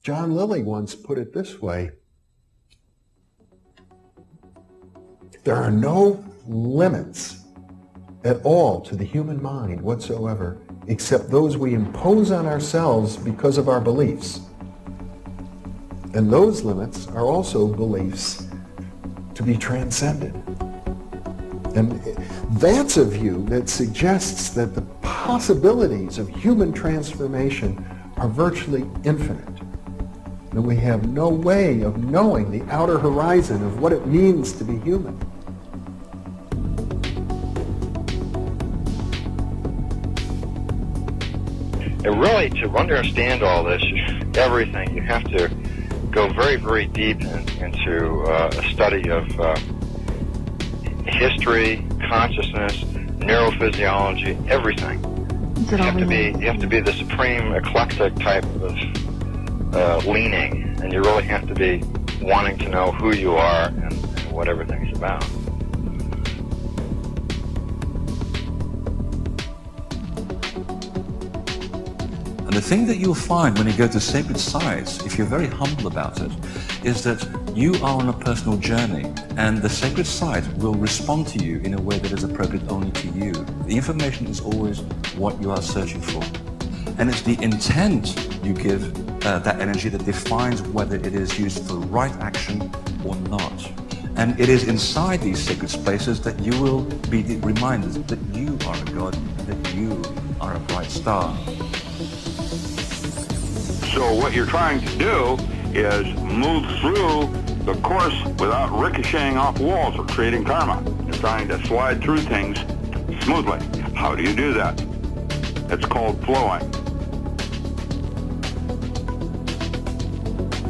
John Lilly once put it this way: there are no limits at all to the human mind whatsoever, except those we impose on ourselves because of our beliefs. And those limits are also beliefs to be transcended. And that's a view that suggests that the possibilities of human transformation are virtually infinite. And we have no way of knowing the outer horizon of what it means to be human. And really, to understand all this, everything, you have to go very, very deep into a study of history, consciousness, neurophysiology, everything. You have to be the supreme eclectic type of leaning, and you really have to be wanting to know who you are and what everything's about. And the thing that you'll find when you go to sacred sites, if you're very humble about it, is that you are on a personal journey, and the sacred site will respond to you in a way that is appropriate only to you. The information is always what you are searching for. And it's the intent you give that energy that defines whether it is used for right action or not. And it is inside these sacred spaces that you will be reminded that you are a god, that you are a bright star. So what you're trying to do is move through the course without ricocheting off walls or creating karma. You're trying to slide through things smoothly. How do you do that? It's called flowing.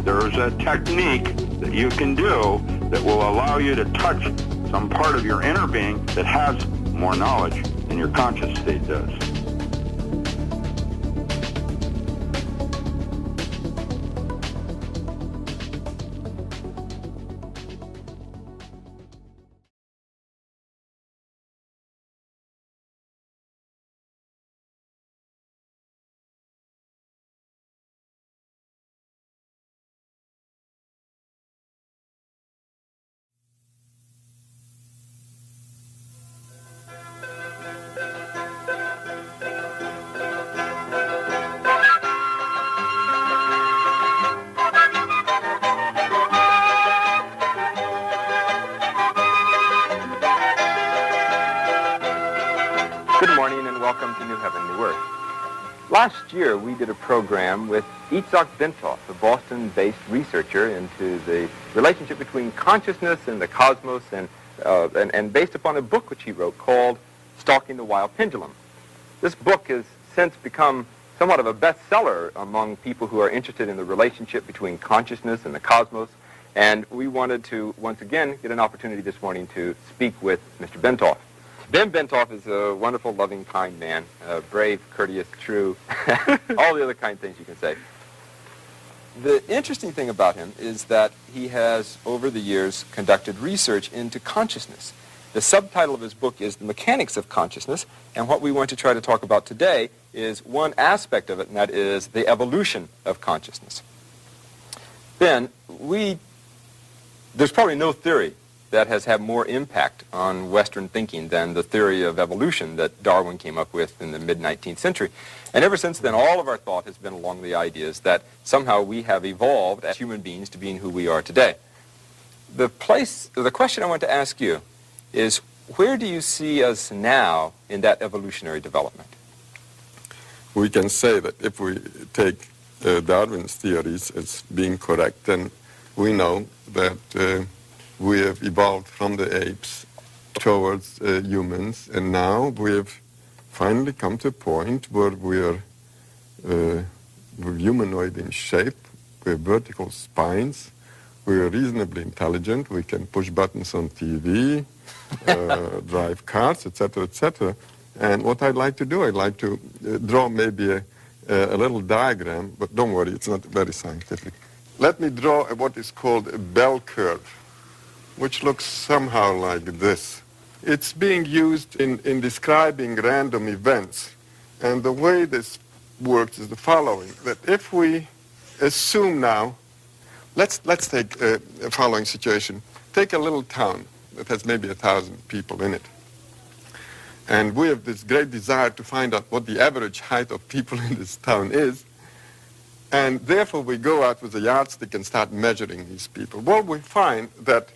There's a technique that you can do that will allow you to touch some part of your inner being that has more knowledge than your conscious state does. Good morning and welcome to New Heaven, New Earth. Last year we did a program with Itzhak Bentov, a Boston-based researcher into the relationship between consciousness and the cosmos, and based upon a book which he wrote called Stalking the Wild Pendulum. This book has since become somewhat of a bestseller among people who are interested in the relationship between consciousness and the cosmos, and we wanted to once again get an opportunity this morning to speak with Mr. Bentov. Ben Bentov is a wonderful, loving, kind man, brave, courteous, true, all the other kind things you can say. The interesting thing about him is that he has, over the years, conducted research into consciousness. The subtitle of his book is The Mechanics of Consciousness, and what we want to try to talk about today is one aspect of it, and that is the evolution of consciousness. Ben, there's probably no theory that has had more impact on Western thinking than the theory of evolution that Darwin came up with in the mid-19th century. And ever since then, all of our thought has been along the ideas that somehow we have evolved as human beings to being who we are today. The question I want to ask you is, where do you see us now in that evolutionary development? We can say that if we take Darwin's theories as being correct, then we know that we have evolved from the apes towards humans, and now we have finally come to a point where we're humanoid in shape, we have vertical spines, we are reasonably intelligent, we can push buttons on TV, drive cars, etc., etc. And what I'd like to do, I'd like to draw maybe a little diagram, but don't worry, it's not very scientific. Let me draw what is called a bell curve, which looks somehow like this. It's being used in describing random events. And the way this works is the following, that if we assume now, let's take a following situation. Take a little town that has maybe 1,000 people in it. And we have this great desire to find out what the average height of people in this town is. And therefore we go out with a yardstick and start measuring these people. Well, we find that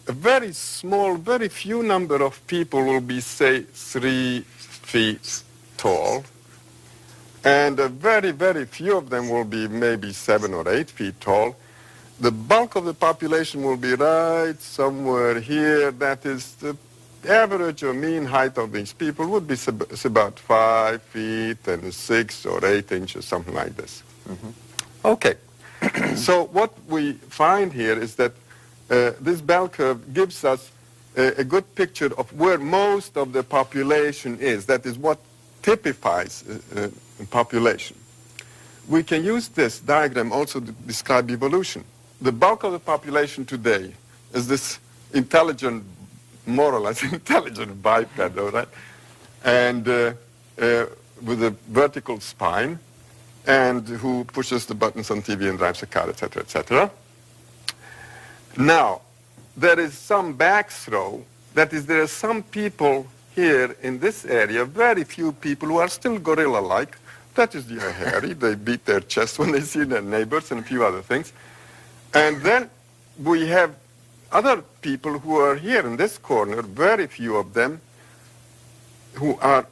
a very small, very few number of people will be, say, 3 feet tall. And a very, very few of them will be maybe 7 or 8 feet tall. The bulk of the population will be right somewhere here. That is, the average or mean height of these people would be about 5 feet and 6 or 8 inches, something like this. Mm-hmm. Okay. So what we find here is that this bell curve gives us a good picture of where most of the population is. That is what typifies population. We can use this diagram also to describe evolution. The bulk of the population today is this intelligent, more or less intelligent biped, all right? And with a vertical spine, and who pushes the buttons on TV and drives a car, etc., etc. Now, there is some backthrow. That is, there are some people here in this area, very few people who are still gorilla-like. That is, they are hairy. They beat their chest when they see their neighbors and a few other things. And then we have other people who are here in this corner, very few of them, who are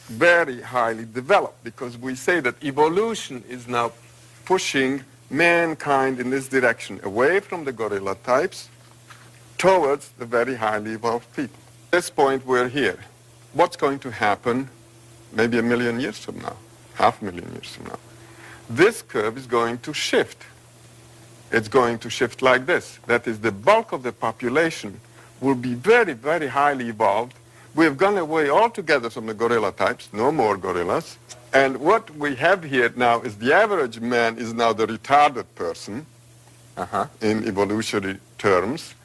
very highly developed, because we say that evolution is now pushing mankind in this direction, away from the gorilla types towards the very highly evolved people. At this point, we're here. What's going to happen maybe 1 million years from now, 500,000 years from now? This curve is going to shift. It's going to shift like this. That is, the bulk of the population will be very, very highly evolved. We have gone away altogether from the gorilla types, no more gorillas. And what we have here now is the average man is now the retarded person in evolutionary terms.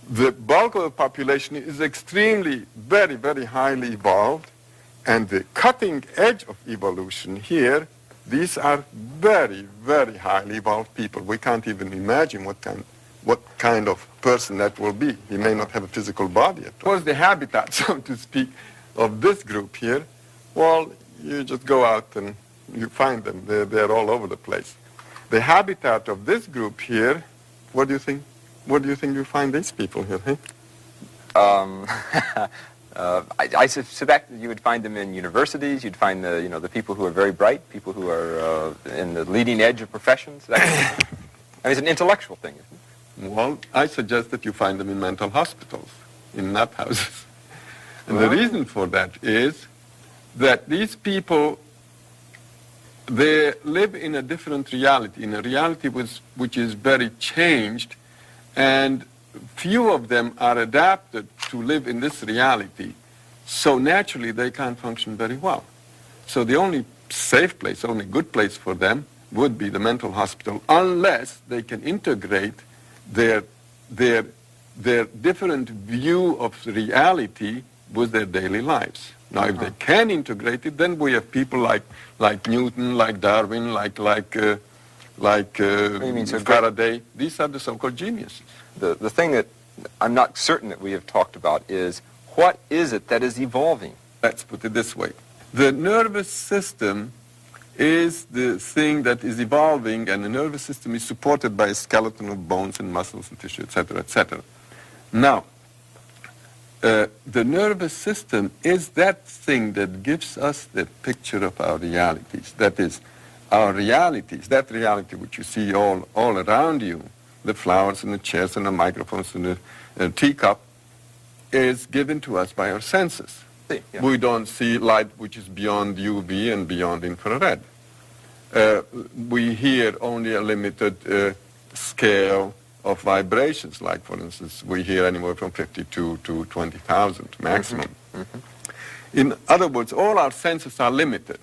The bulk of the population is extremely, very, very highly evolved. And the cutting edge of evolution here, these are very, very highly evolved people. We can't even imagine what kind of person that will be. He may not have a physical body at all. What's the habitat, so to speak, of this group here? Well, you just go out and you find them. They're all over the place. The habitat of this group here, what do you think? Where do you think you find these people here? Hey? I suspect you would find them in universities. You'd find the people who are very bright, people who are in the leading edge of professions. That kind of thing. I mean, it's an intellectual thing, isn't it? Well, I suggest that you find them in mental hospitals, in nut houses. And the reason for that is that these people, they live in a different reality, in a reality which is very changed, and few of them are adapted to live in this reality, so naturally they can't function very well. So the only safe place, only good place for them would be the mental hospital, unless they can integrate their different view of reality with their daily lives. Now, if they can integrate it, then we have people like Newton, like Darwin, like Faraday. These are the so-called geniuses. The thing that I'm not certain that we have talked about is, what is it that is evolving? Let's put it this way. The nervous system is the thing that is evolving, and the nervous system is supported by a skeleton of bones and muscles and tissue, etc., etc. Now, the nervous system is that thing that gives us the picture of our realities. That is, our realities, that reality which you see all around you, the flowers and the chairs and the microphones and the teacup, is given to us by our senses. Yeah. We don't see light which is beyond UV and beyond infrared. We hear only a limited scale of vibrations, like, for instance, we hear anywhere from 52 to 20,000 maximum. In other words, all our senses are limited.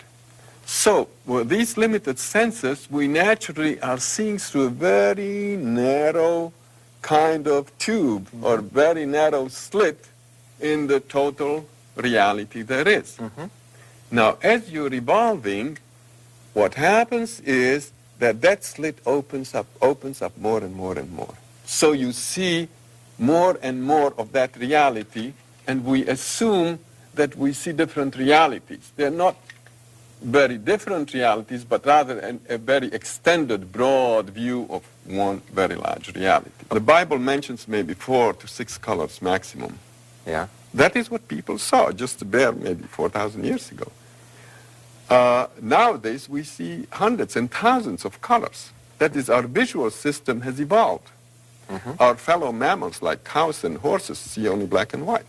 So, with these limited senses, we naturally are seeing through a very narrow kind of tube or very narrow slit in the total reality there is. Now, as you're evolving, what happens is that slit opens up more and more and more. So you see more and more of that reality, and we assume that we see different realities. They're not very different realities, but rather a very extended, broad view of one very large reality. The Bible mentions maybe 4 to 6 colors maximum. Yeah. That is what people saw just bare maybe 4,000 years ago. Nowadays, we see hundreds and thousands of colors. That is, our visual system has evolved. Our fellow mammals, like cows and horses, see only black and white.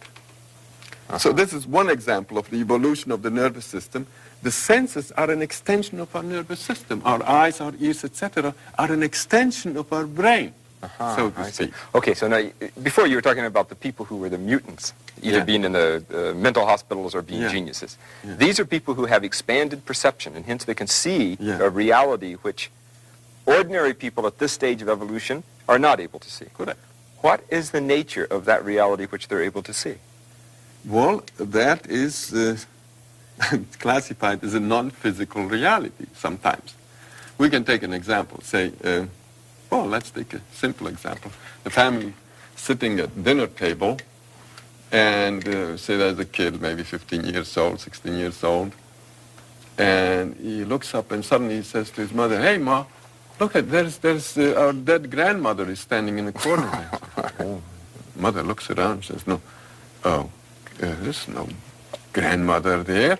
So this is one example of the evolution of the nervous system. The senses are an extension of our nervous system. Our eyes, our ears, etc., are an extension of our brain, so to speak. Okay, so now, before you were talking about the people who were the mutants, either being in the mental hospitals or being geniuses. These are people who have expanded perception, and hence they can see a reality which ordinary people at this stage of evolution are not able to see. Correct. What is the nature of that reality which they're able to see? Well, that is classified as a non-physical reality sometimes. We can take an example, say, well, let's take a simple example. The family sitting at dinner table, and say there's a kid, maybe 15 years old, 16 years old, and he looks up and suddenly he says to his mother, "Hey, Ma, look at, there's our dead grandmother is standing in the corner." Mother looks around and says, "No, there's no grandmother there."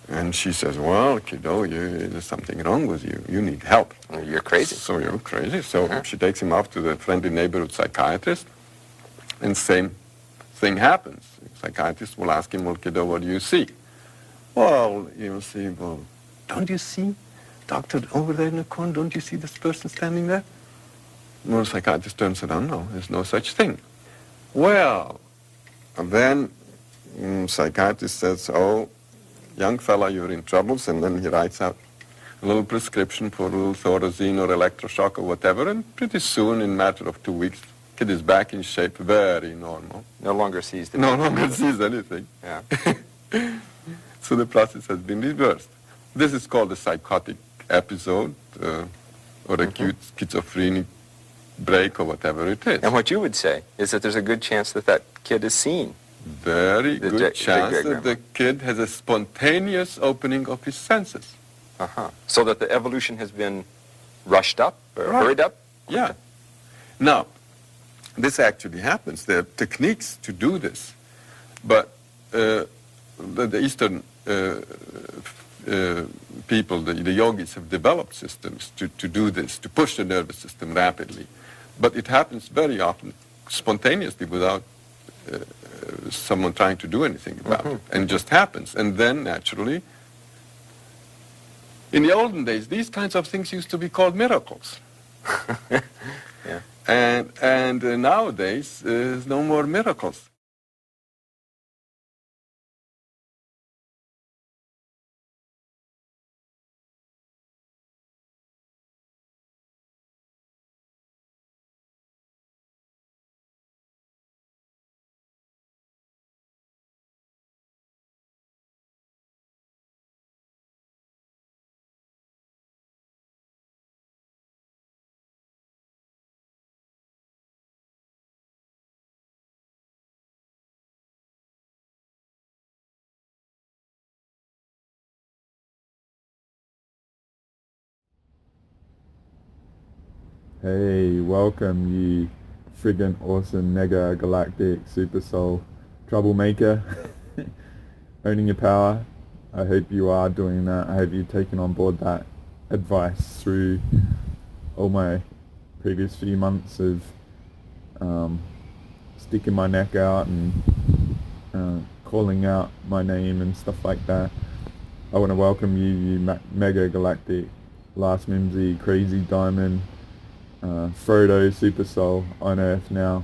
And she says, "Well, kiddo, there's something wrong with you. You need help." You're crazy. So you're crazy. So she takes him off to the friendly neighborhood psychiatrist, and same thing happens. The psychiatrist will ask him, "Well, kiddo, what do you see?" "Well, you'll see, well, don't you see, doctor, over there in the corner, don't you see this person standing there?" Well, the psychiatrist turns around, "No, there's no such thing." Well, and then psychiatrist says, "Oh, young fella, you're in troubles," and then he writes out a little prescription for a little Thorazine or electroshock or whatever, and pretty soon, in a matter of 2 weeks, kid is back in shape, very normal. No longer sees the No longer sees anything. Yeah. So the process has been reversed. This is called a psychotic episode or acute schizophrenic break or whatever it is. And what you would say is that there's a good chance that that kid is seen. Very good chance that the kid has a spontaneous opening of his senses. So that the evolution has been rushed up or hurried up? Yeah. Now, this actually happens. There are techniques to do this. But the Eastern people, the yogis, have developed systems to do this, to push the nervous system rapidly. But it happens very often spontaneously without someone trying to do anything about it, and just happens. And then, naturally, in the olden days, these kinds of things used to be called miracles. Yeah. And nowadays, there's no more miracles. Hey, welcome you friggin' awesome mega galactic super soul troublemaker. Owning your power. I hope you are doing that. I hope you've taken on board that advice through all my previous few months of sticking my neck out and calling out my name and stuff like that. I want to welcome you, you mega galactic, last mimsy, crazy diamond, Frodo super soul on Earth now.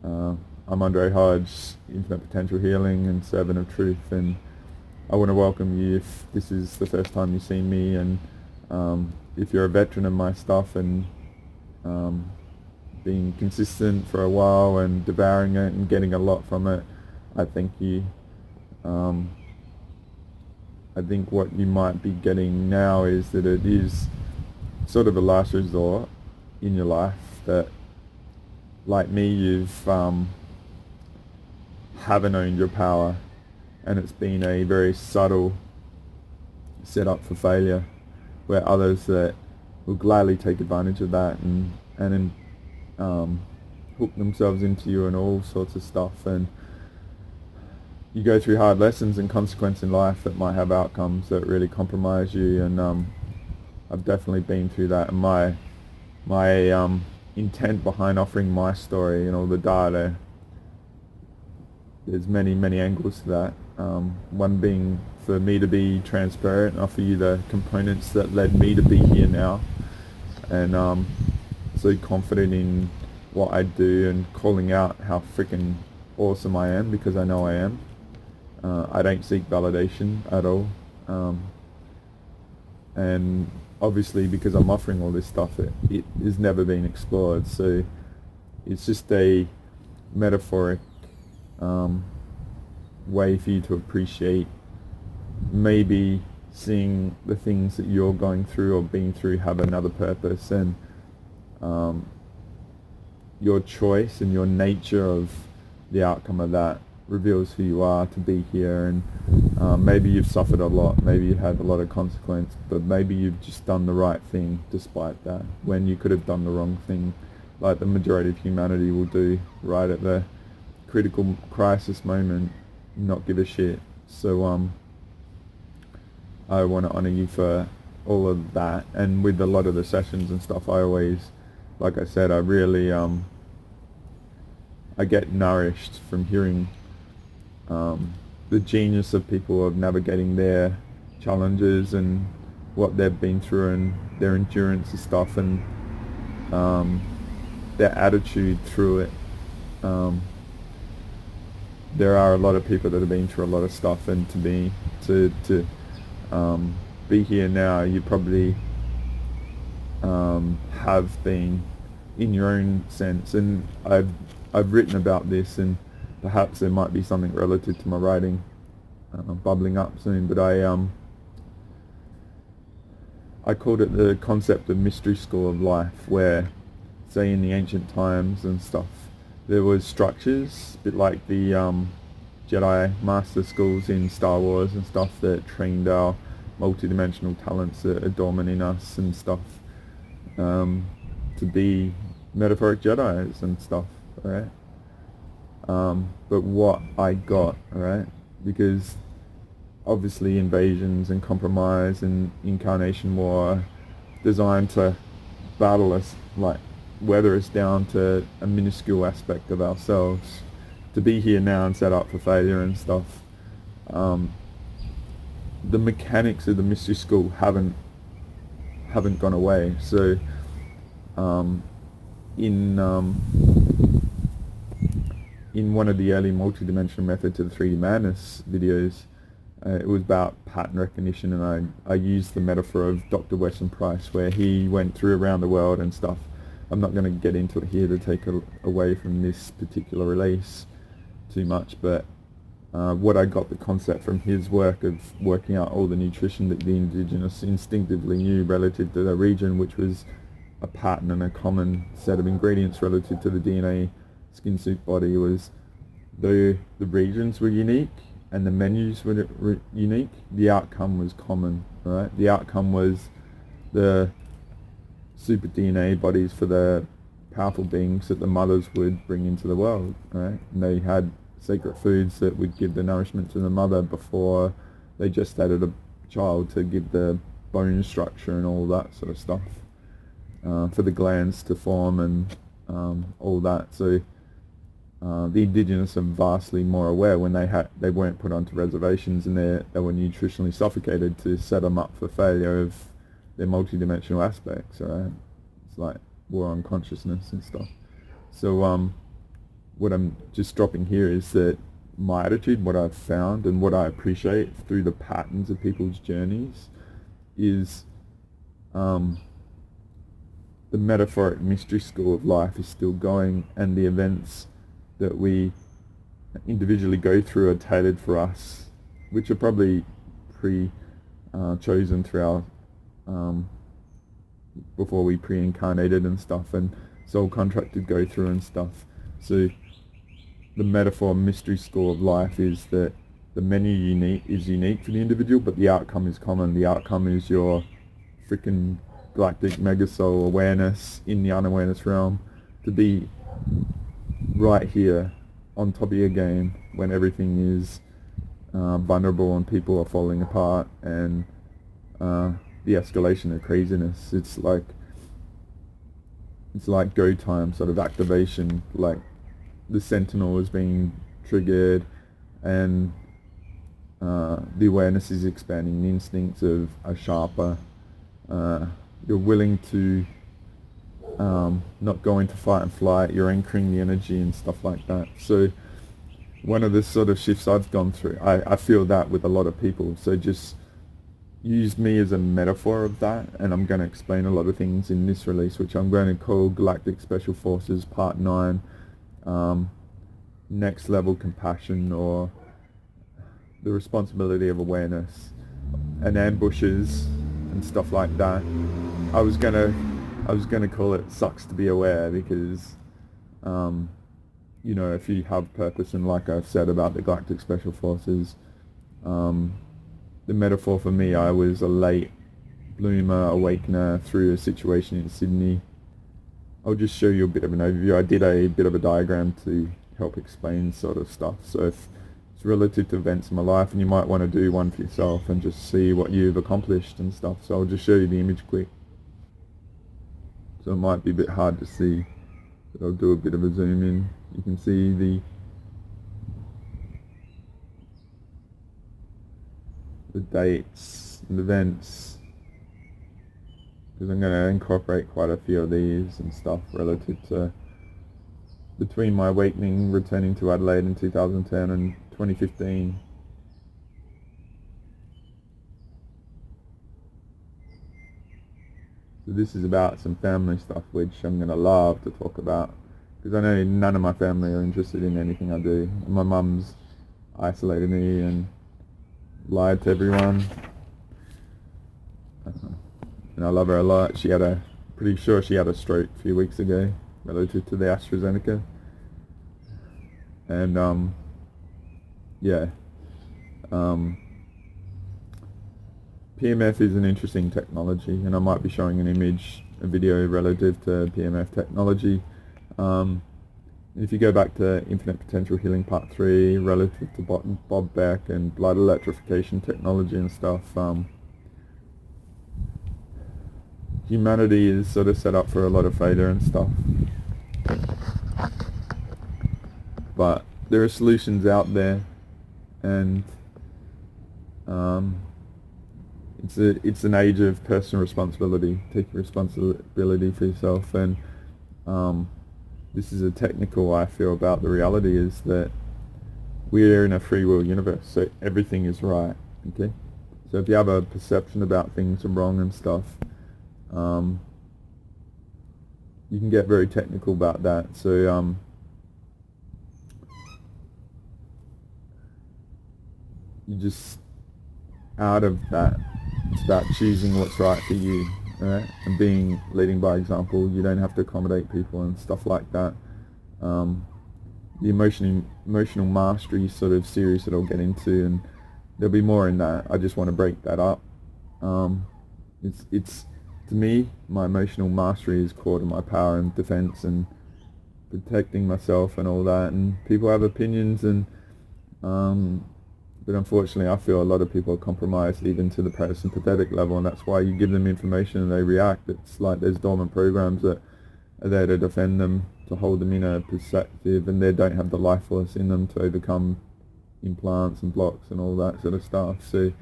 I'm Andre Hodge, Infinite Potential Healing and Servant of Truth, and I want to welcome you if this is the first time you've seen me, and if you're a veteran of my stuff and being consistent for a while and devouring it and getting a lot from it, I thank you. I think what you might be getting now is that it is sort of a last resort in your life, that like me, you've haven't owned your power, and it's been a very subtle setup for failure, where others that will gladly take advantage of that and hook themselves into you and all sorts of stuff, and you go through hard lessons and consequence in life that might have outcomes that really compromise you, and I've definitely been through that, and my intent behind offering my story and all the data, there's many angles to that. One being for me to be transparent and offer you the components that led me to be here now, and so confident in what I do and calling out how freaking awesome I am, because I know I am. I don't seek validation at all, and obviously because I'm offering all this stuff, it has never been explored, so it's just a metaphoric way for you to appreciate maybe seeing the things that you're going through or being through have another purpose, and your choice and your nature of the outcome of that reveals who you are to be here. And maybe you've suffered a lot, maybe you had a lot of consequence, but maybe you've just done the right thing despite that, when you could have done the wrong thing, like the majority of humanity will do right at the critical crisis moment, not give a shit. So I want to honor you for all of that. And with a lot of the sessions and stuff, I always, like I said, I really I get nourished from hearing the genius of people of navigating their challenges and what they've been through and their endurance and stuff, and their attitude through it. There are a lot of people that have been through a lot of stuff, and to be here now, you probably have been in your own sense, and I've written about this, and perhaps there might be something relative to my writing bubbling up soon, but I called it the concept of mystery school of life, where, say in the ancient times and stuff, there was structures, a bit like the Jedi Master schools in Star Wars and stuff, that trained our multidimensional talents that are dormant in us and stuff, to be metaphoric Jedis and stuff, alright? But what I got, alright, because obviously invasions and compromise and incarnation war are designed to battle us, like weather us down to a minuscule aspect of ourselves, to be here now and set up for failure and stuff. The mechanics of the mystery school haven't gone away. So in one of the early multidimensional method to the 3D madness videos, it was about pattern recognition, and I used the metaphor of Dr. Weston Price, where he went through around the world and stuff. I'm not going to get into it here to take away from this particular release too much, but what I got the concept from his work of working out all the nutrition that the indigenous instinctively knew relative to their region, which was a pattern and a common set of ingredients relative to the DNA skin suit body, was the regions were unique and the menus were unique. The outcome was common, right? The outcome was the super DNA bodies for the powerful beings that the mothers would bring into the world, right? And they had sacred foods that would give the nourishment to the mother before they gestated a child, to give the bone structure and all that sort of stuff, for the glands to form and all that. So the indigenous are vastly more aware when they weren't put onto reservations, and they were nutritionally suffocated to set them up for failure of their multidimensional aspects, right? It's like war on consciousness and stuff. So what I'm just dropping here is that my attitude, what I've found and what I appreciate through the patterns of people's journeys, is the metaphoric mystery school of life is still going, and the events that we individually go through are tailored for us, which are probably chosen through our before we pre-incarnated and stuff, and soul contracted go through and stuff. So the metaphor mystery school of life is that the menu is unique for the individual, but the outcome is common. The outcome is your freaking galactic mega soul awareness in the unawareness realm, to be right here on top of your game when everything is vulnerable and people are falling apart, and the escalation of craziness. It's like go time sort of activation, like the sentinel is being triggered, and the awareness is expanding, the instincts are sharper. You're willing to not go into fight and flight, you're anchoring the energy and stuff like that. So one of the sort of shifts I've gone through, I feel that with a lot of people, so just use me as a metaphor of that, and I'm going to explain a lot of things in this release, which I'm going to call Galactic Special Forces Part 9, Next Level Compassion, or the responsibility of awareness, and ambushes and stuff like that. I was gonna call it Sucks to Be Aware, because you know, if you have purpose, and like I've said about the Galactic Special Forces, the metaphor for me, I was a late bloomer, awakener through a situation in Sydney. I'll just show you a bit of an overview. I did a bit of a diagram to help explain sort of stuff. So if it's relative to events in my life, and you might want to do one for yourself and just see what you've accomplished and stuff. So I'll just show you the image quick. So it might be a bit hard to see, but I'll do a bit of a zoom in. You can see the dates and events, because I'm going to incorporate quite a few of these and stuff relative to between my awakening, returning to Adelaide in 2010 and 2015. So this is about some family stuff, which I'm going to love to talk about, because I know none of my family are interested in anything I do. My mum's isolated me and lied to everyone, and I love her a lot. Pretty sure she had a stroke a few weeks ago relative to the AstraZeneca, and PMF is an interesting technology, and I might be showing a video relative to PMF technology. If you go back to Infinite Potential Healing Part 3, relative to Bob Beck and blood electrification technology and stuff, humanity is sort of set up for a lot of failure and stuff. But there are solutions out there, and it's an age of personal responsibility, taking responsibility for yourself, and this is a technical I feel about the reality is that we're in a free will universe, so everything is right, okay? So if you have a perception about things are wrong and stuff, you can get very technical about that. So you just, out of that, it's about choosing what's right for you. Right? And leading by example. You don't have to accommodate people and stuff like that. The emotional mastery sort of series that I'll get into, and there'll be more in that. I just want to break that up. It's to me, my emotional mastery is core to my power and defense and protecting myself and all that. And people have opinions, and but unfortunately I feel a lot of people are compromised even to the parasympathetic level, and that's why you give them information and they react. It's like there's dormant programs that are there to defend them, to hold them in a perspective, and they don't have the life force in them to overcome implants and blocks and all that sort of stuff. So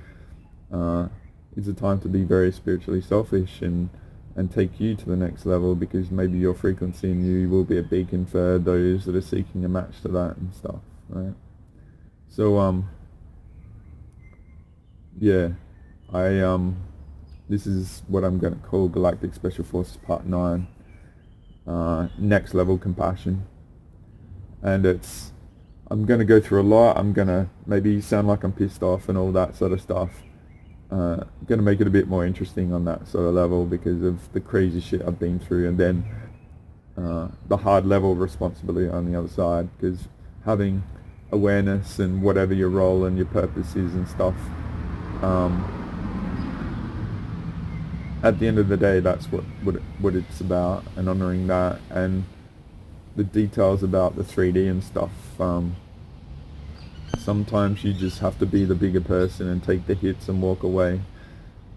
it's a time to be very spiritually selfish and take you to the next level, because maybe your frequency and you will be a beacon for those that are seeking a match to that and stuff, right? So this is what I'm going to call Galactic Special Forces Part 9, Next Level Compassion. And I'm going to go through a lot. I'm going to maybe sound like I'm pissed off and all that sort of stuff. going to make it a bit more interesting on that sort of level because of the crazy shit I've been through, and then the hard level of responsibility on the other side, because having awareness and whatever your role and your purpose is and stuff, at the end of the day, that's what it's about, and honoring that, and the details about the 3D and stuff. Sometimes you just have to be the bigger person and take the hits and walk away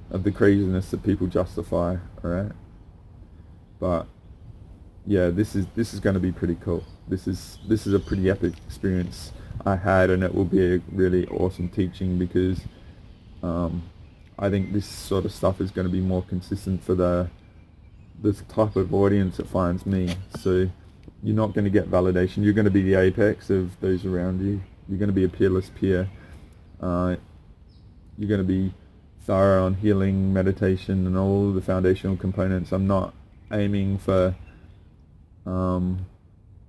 of the craziness that people justify, alright? But yeah, this is going to be pretty cool. This is a pretty epic experience I had, and it will be a really awesome teaching, because I think this sort of stuff is going to be more consistent for this type of audience that finds me. So you're not going to get validation. You're going to be the apex of those around you. You're going to be a peerless peer. You're going to be thorough on healing, meditation, and all the foundational components. I'm not aiming for the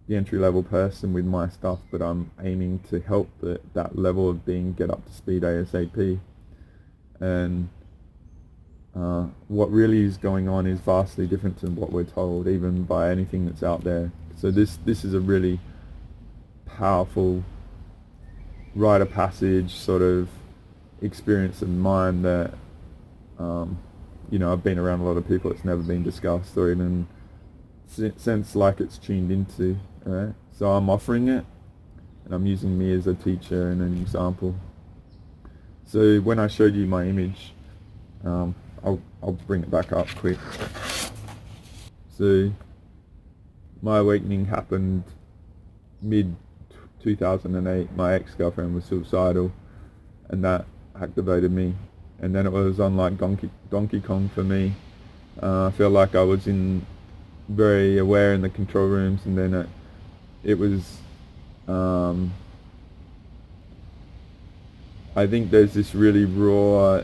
entry-level person with my stuff, but I'm aiming to help that level of being get up to speed ASAP. And what really is going on is vastly different than what we're told, even by anything that's out there. So this is a really powerful rite of passage sort of experience of mine that I've been around a lot of people, it's never been discussed or even sense like it's tuned into, right? So I'm offering it, and I'm using me as a teacher and an example. So when I showed you my image, I'll bring it back up quick. So my awakening happened mid 2008. My ex-girlfriend was suicidal, and that activated me. And then it was on like Donkey Kong for me. I feel like I was very aware in the control rooms, and then it was I think there's this really raw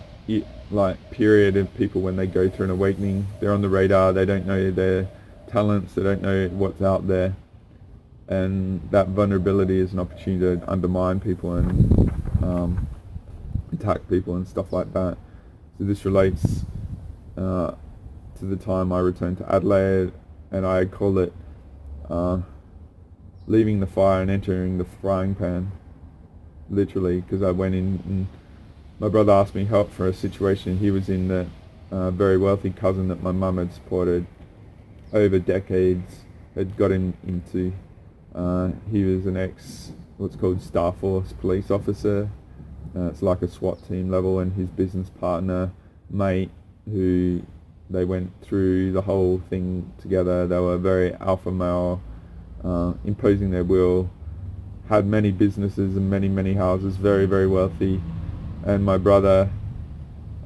period of people when they go through an awakening. They're on the radar, they don't know their talents, they don't know what's out there, and that vulnerability is an opportunity to undermine people and attack people and stuff like that. So this relates to the time I returned to Adelaide, and I call it leaving the fire and entering the frying pan, literally, because I went in and my brother asked me help for a situation he was in, that very wealthy cousin that my mum had supported over decades had got him into. He was an what's called Star Force police officer. It's like a SWAT team level, and his business partner, mate, who they went through the whole thing together. They were very alpha male, imposing their will, had many businesses and many houses, very, very wealthy. And my brother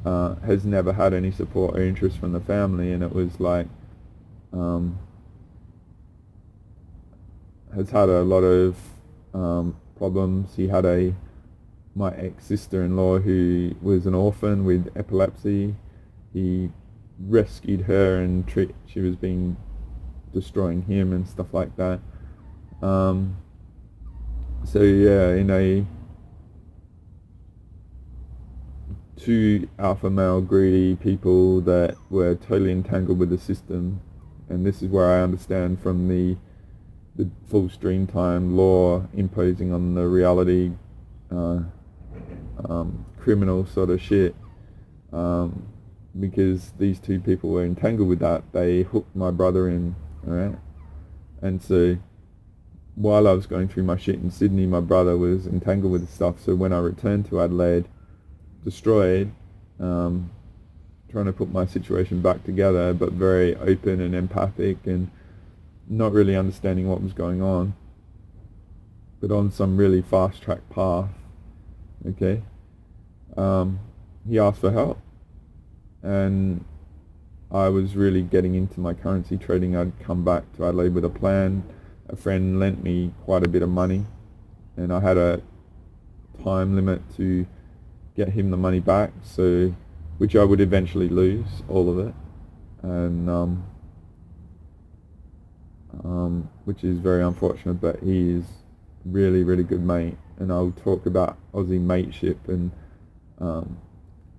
has never had any support or interest from the family, and it was like has had a lot of problems. He had my ex-sister-in-law who was an orphan with epilepsy. He rescued her, and she was destroying him and stuff like that. So yeah, two alpha male greedy people that were totally entangled with the system. And this is where I understand from the full stream time law imposing on the reality criminal sort of shit, because these two people were entangled with that. They hooked my brother in, alright? And so while I was going through my shit in Sydney, my brother was entangled with the stuff. So when I returned to Adelaide, destroyed, trying to put my situation back together, but very open and empathic and not really understanding what was going on, but on some really fast track path, okay? He asked for help, and I was really getting into my currency trading. I'd come back to Adelaide with a plan. A friend lent me quite a bit of money, and I had a time limit to get him the money back, so which I would eventually lose all of it, and which is very unfortunate. But he is really, really good mate, and I'll talk about Aussie mateship and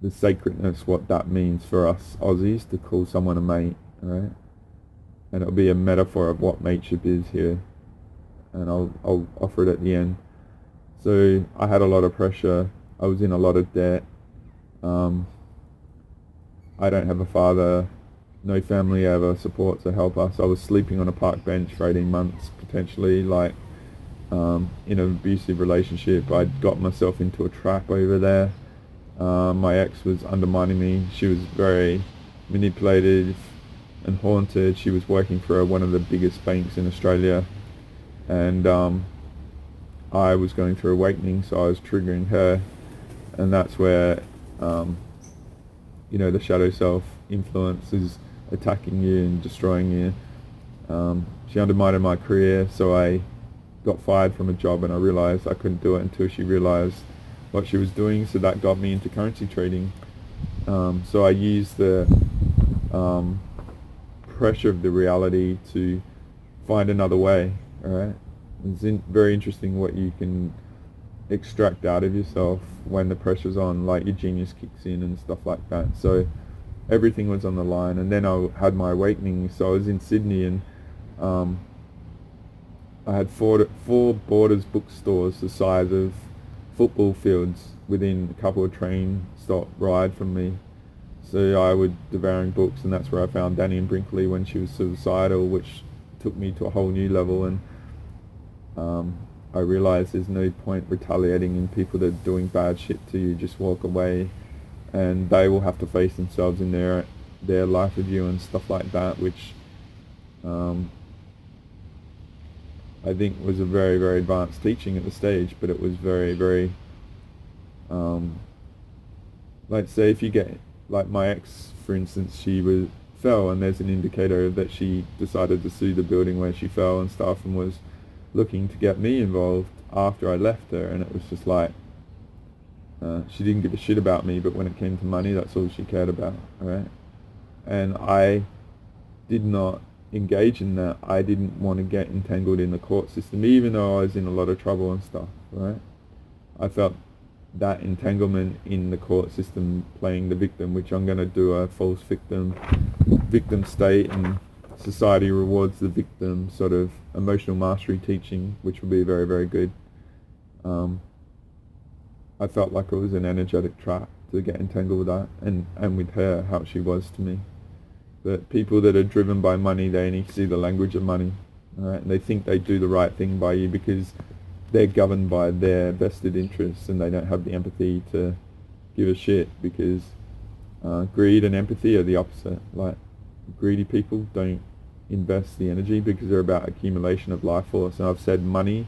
the sacredness, what that means for us Aussies to call someone a mate, right? And it'll be a metaphor of what mateship is here, and I'll offer it at the end. So I had a lot of pressure. I was in a lot of debt. I don't have a father, no family ever supports or help us. I was sleeping on a park bench for 18 months, potentially, like in an abusive relationship. I'd got myself into a trap over there. My ex was undermining me. She was very manipulative and haunted. She was working for one of the biggest banks in Australia, and I was going through awakening, so I was triggering her, and that's where the shadow self influence is attacking you and destroying you. She undermined my career, so I got fired from a job, and I realized I couldn't do it until she realized what she was doing, so that got me into currency trading. So I used the pressure of the reality to find another way. All right, it's very interesting what you can extract out of yourself when the pressure's on, like your genius kicks in and stuff like that. So everything was on the line, and then I had my awakening. So I was in Sydney, and I had four Borders bookstores the size of football fields within a couple of train stop ride from me. So I would devouring books, and that's where I found Danny and Brinkley when she was suicidal, which took me to a whole new level. And I realized there's no point retaliating in people that are doing bad shit to you. Just walk away, and they will have to face themselves in their life with you and stuff like that, which I think was a very, very advanced teaching at the stage, but it was very, very like, say if you get, like my ex, for instance, she fell, and there's an indicator that she decided to sue the building where she fell and stuff, and was looking to get me involved after I left her. And it was just like, she didn't give a shit about me, but when it came to money, that's all she cared about, right? And I did not engage in that. I didn't want to get entangled in the court system, even though I was in a lot of trouble and stuff, right? I felt that entanglement in the court system, playing the victim, which I'm going to do a false victim state, and society rewards the victim sort of emotional mastery teaching, which will be very, very good. I felt like it was an energetic trap to get entangled with that, and with her, how she was to me. That people that are driven by money, they only see the language of money, right? And they think they do the right thing by you because they're governed by their vested interests, and they don't have the empathy to give a shit, because greed and empathy are the opposite. Like, greedy people don't invest the energy because they're about accumulation of life force. And I've said money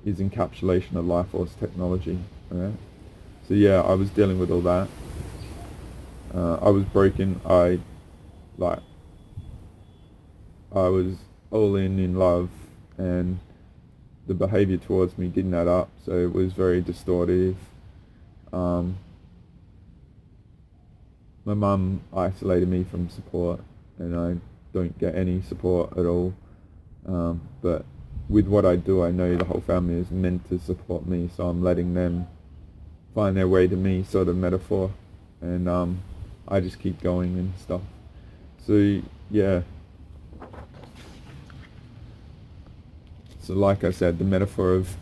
is encapsulation of life force technology, right? So yeah, I was dealing with all that. I was broken. I was all in love, and the behavior towards me didn't add up, so it was very distortive. My mum isolated me from support, and I don't get any support at all. But with what I do, I know the whole family is meant to support me, so I'm letting them find their way to me, sort of metaphor. And I just keep going and stuff. So yeah. So like I said, the metaphor of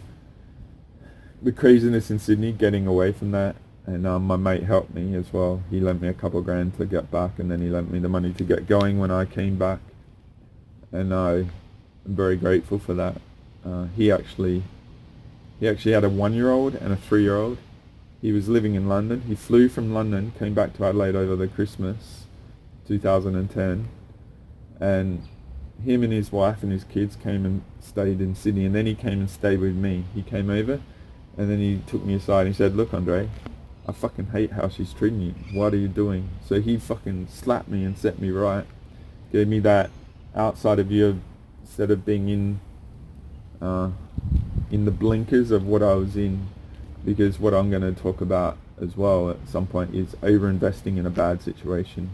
the craziness in Sydney, getting away from that. And my mate helped me as well. He lent me a couple of grand to get back, and then he lent me the money to get going when I came back. And I'm very grateful for that. He actually had a 1-year-old and a 3-year-old. He was living in London. He flew from London, came back to Adelaide over the Christmas 2010, and him and his wife and his kids came and stayed in Sydney, and then he came and stayed with me. He came over, and then he took me aside and he said, "Look, Andre, I fucking hate how she's treating you. What are you doing?" So he fucking slapped me and set me right. Gave me that outside of view, instead of being in the blinkers of what I was in. Because what I'm going to talk about as well at some point is over-investing in a bad situation.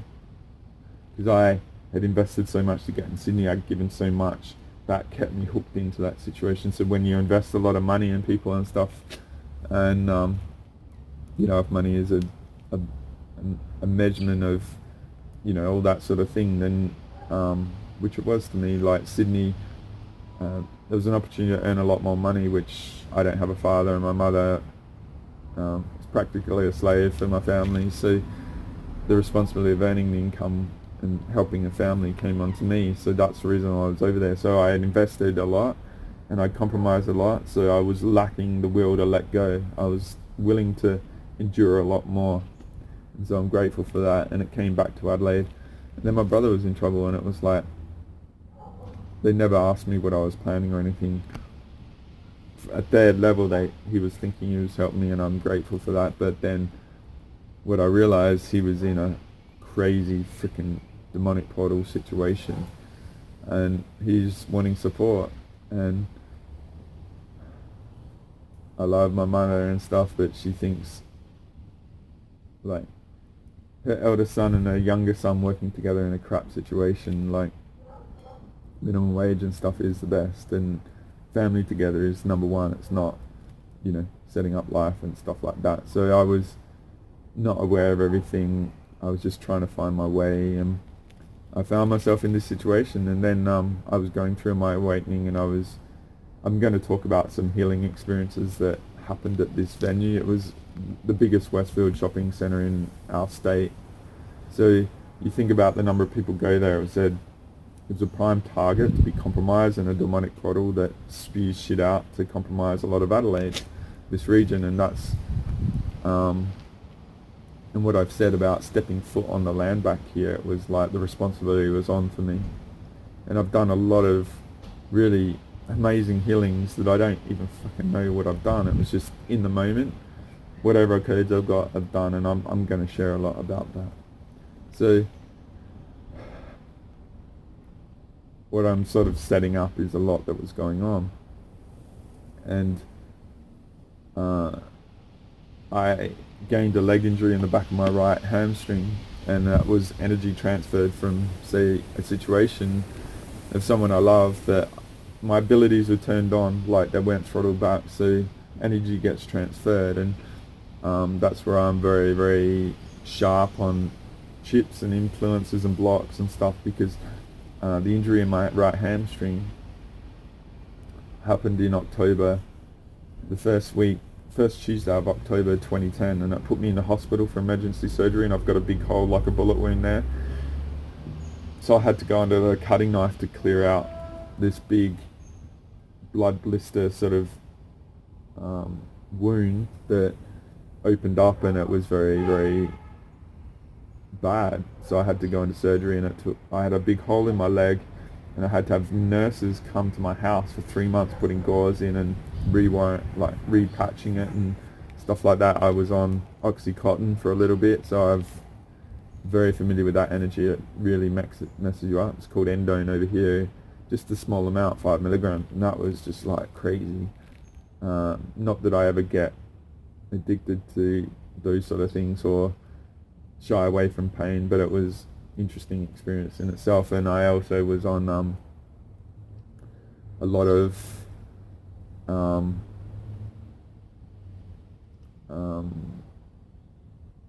Because I had invested so much to get in Sydney, I'd given so much, that kept me hooked into that situation. So when you invest a lot of money in people and stuff, and if money is a a measurement of, all that sort of thing, then, which it was to me. Like Sydney, there was an opportunity to earn a lot more money, which I don't have a father, and my mother was practically a slave for my family, so the responsibility of earning the income and helping a family came onto me. So that's the reason I was over there. So I had invested a lot and I compromised a lot, so I was lacking the will to let go. I was willing to endure a lot more, and so I'm grateful for that. And it came back to Adelaide, and then my brother was in trouble, and it was like they never asked me what I was planning or anything. At their level, he was thinking he was helping me, and I'm grateful for that. But then what I realized, he was in a crazy freaking demonic portal situation, and he's wanting support. And I love my mother and stuff, but she thinks like her elder son and her younger son working together in a crap situation, like minimum wage and stuff, is the best, and family together is number one. It's not, setting up life and stuff like that. So I was not aware of everything. I was just trying to find my way, and I found myself in this situation. And then I was going through my awakening, and I'm going to talk about some healing experiences that happened at this venue. It was the biggest Westfield shopping centre in our state. So you think about the number of people go there. It was a prime target to be compromised, and a demonic portal that spews shit out to compromise a lot of Adelaide, this region. And that's and what I've said about stepping foot on the land back here, it was like the responsibility was on for me. And I've done a lot of really amazing healings that I don't even fucking know what I've done. It was just in the moment, whatever codes I've done, and I'm going to share a lot about that. So what I'm sort of setting up is a lot that was going on, and I gained a leg injury in the back of my right hamstring, and that was energy transferred from, say, a situation of someone I love, that my abilities were turned on, like they weren't throttled back, so energy gets transferred. And that's where I'm very, very sharp on chips and influences and blocks and stuff, because the injury in my right hamstring happened in October, the first Tuesday of October 2010, and it put me in the hospital for emergency surgery, and I've got a big hole like a bullet wound there. So I had to go under the cutting knife to clear out this big blood blister sort of wound that opened up, and it was very, very bad. So I had to go into surgery, and I had a big hole in my leg, and I had to have nurses come to my house for 3 months putting gauze in and repatching it and stuff like that. I was on Oxycontin for a little bit, so I'm very familiar with that energy. It really messes you up. It's called endone over here, just a small amount, 5 milligrams, and that was just like crazy. Not that I ever get addicted to those sort of things or shy away from pain, but it was interesting experience in itself. And I also was on a lot of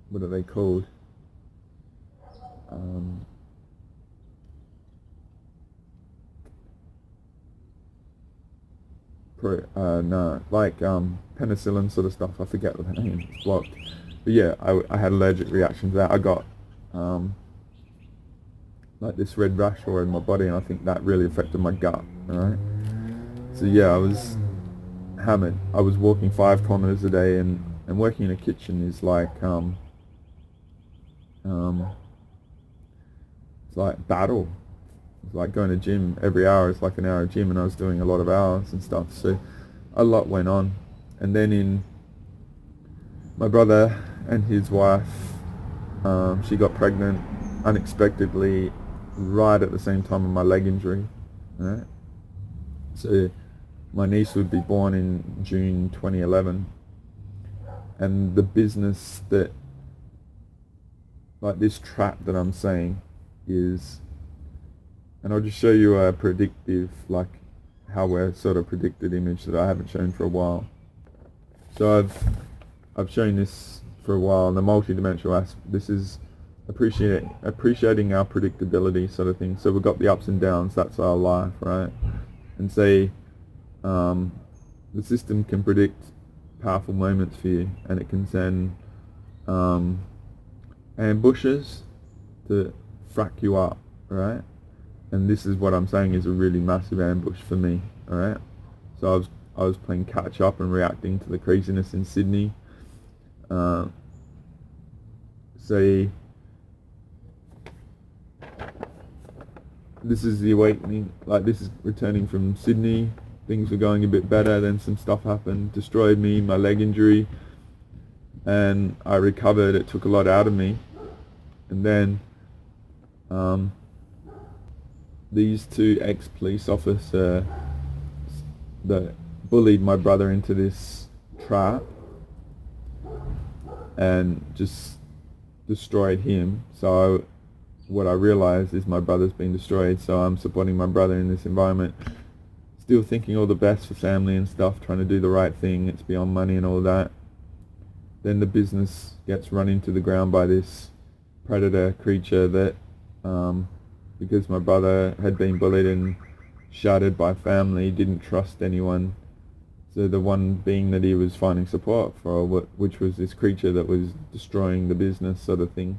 what are they called? Penicillin sort of stuff. I forget what the name is, blocked. But yeah, I had allergic reaction to that. I got like this red rash all over my body, and I think that really affected my gut. Alright. So yeah, I was hammered. I was walking 5 kilometers a day, and working in a kitchen is like it's like battle. It's like going to gym every hour. It's like an hour of gym, and I was doing a lot of hours and stuff. So a lot went on. And then my brother and his wife, she got pregnant unexpectedly right at the same time of my leg injury. Right? So my niece would be born in June 2011, and the business that, like this trap that I'm saying is, and I'll just show you a predictive, like how we're sort of predicted image that I haven't shown for a while. So I've shown this for a while. And the multidimensional aspect, this is appreciating our predictability sort of thing. So we've got the ups and downs, that's our life, right? And say the system can predict powerful moments for you, and it can send ambushes to frack you up, right? And this is what I'm saying is a really massive ambush for me, alright? So I was playing catch up and reacting to the craziness in Sydney. Say this is the awakening, like this is returning from Sydney. Things were going a bit better, then some stuff happened, destroyed me, my leg injury, and I recovered. It took a lot out of me. And then these two ex-police officers that bullied my brother into this trap and just destroyed him. So what I realized is my brother's been destroyed, so I'm supporting my brother in this environment, still thinking all the best for family and stuff, trying to do the right thing. It's beyond money and all that. Then the business gets run into the ground by this predator creature that because my brother had been bullied and shattered by family, didn't trust anyone. So the one being that he was finding support for, which was this creature that was destroying the business sort of thing,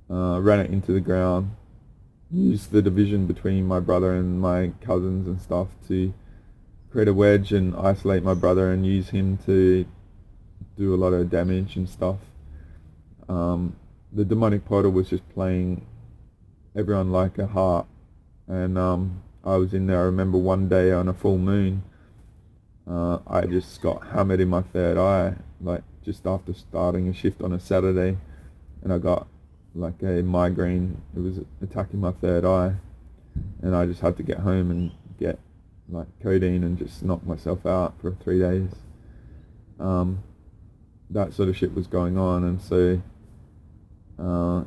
ran it into the ground, used the division between my brother and my cousins and stuff to create a wedge and isolate my brother and use him to do a lot of damage and stuff. The demonic portal was just playing everyone like a harp, and I was in there. I remember one day on a full moon, I just got hammered in my third eye, like just after starting a shift on a Saturday, and I got like a migraine. It was attacking my third eye, and I just had to get home and get like codeine and just knock myself out for 3 days. That sort of shit was going on, and so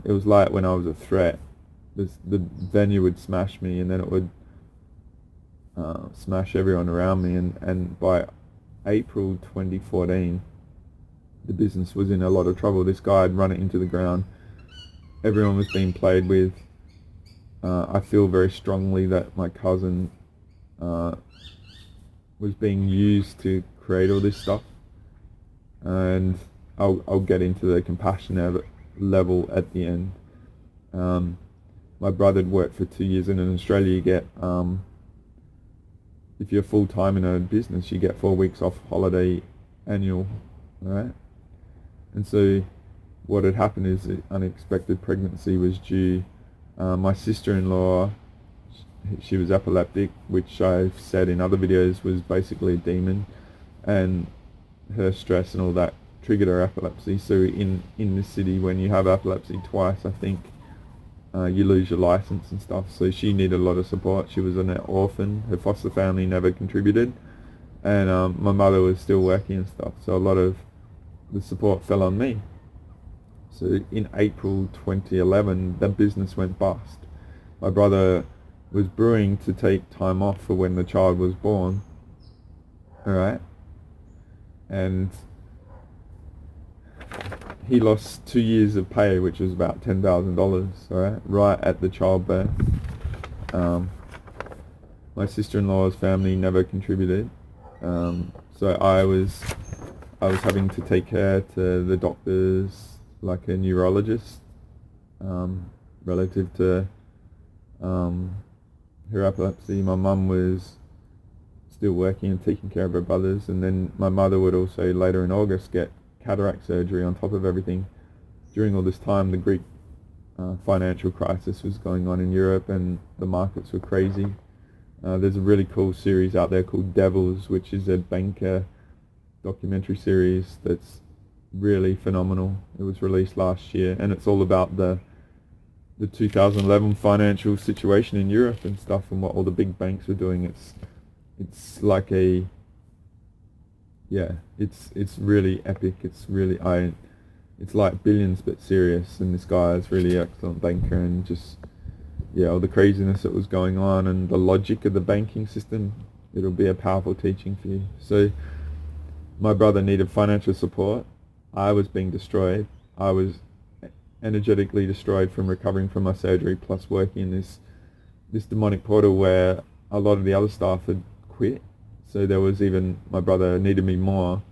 it was like when I was a threat, the venue would smash me, and then it would smash everyone around me, and by April 2014 the business was in a lot of trouble. This guy had run it into the ground. Everyone was being played with. I feel very strongly that my cousin was being used to create all this stuff, and I'll get into the compassion level at the end. My brother had worked for 2 years, and in Australia you get, if you're full-time in a business, you get 4 weeks off holiday annual, right? And so what had happened is an unexpected pregnancy was due. My sister-in-law, she was epileptic, which I've said in other videos was basically a demon, and her stress and all that triggered her epilepsy. So in this city, when you have epilepsy twice, I think you lose your license and stuff. So she needed a lot of support. She was an orphan. Her foster family never contributed, and my mother was still working and stuff. So a lot of the support fell on me. So in April 2011, the business went bust. My brother was brewing to take time off for when the child was born. Alright? And he lost 2 years of pay, which was about $10,000, alright? Right at the childbirth. My sister-in-law's family never contributed. So I was having to take her to the doctors, like a neurologist, relative to her epilepsy. My mum was still working and taking care of her brothers, and then my mother would also later in August get cataract surgery on top of everything. During all this time, the Greek financial crisis was going on in Europe, and the markets were crazy. There's a really cool series out there called Devils, which is a banker documentary series that's really phenomenal. It was released last year, and it's all about the 2011 financial situation in Europe and stuff, and what all the big banks were doing. It's like a, yeah, it's really epic. It's like Billions but serious, and this guy is really excellent banker, and just, yeah, all the craziness that was going on and the logic of the banking system. It'll be a powerful teaching for you. So my brother needed financial support, I was being destroyed. I was energetically destroyed from recovering from my surgery, plus working in this demonic portal where a lot of the other staff had quit. So there was even, my brother needed me more,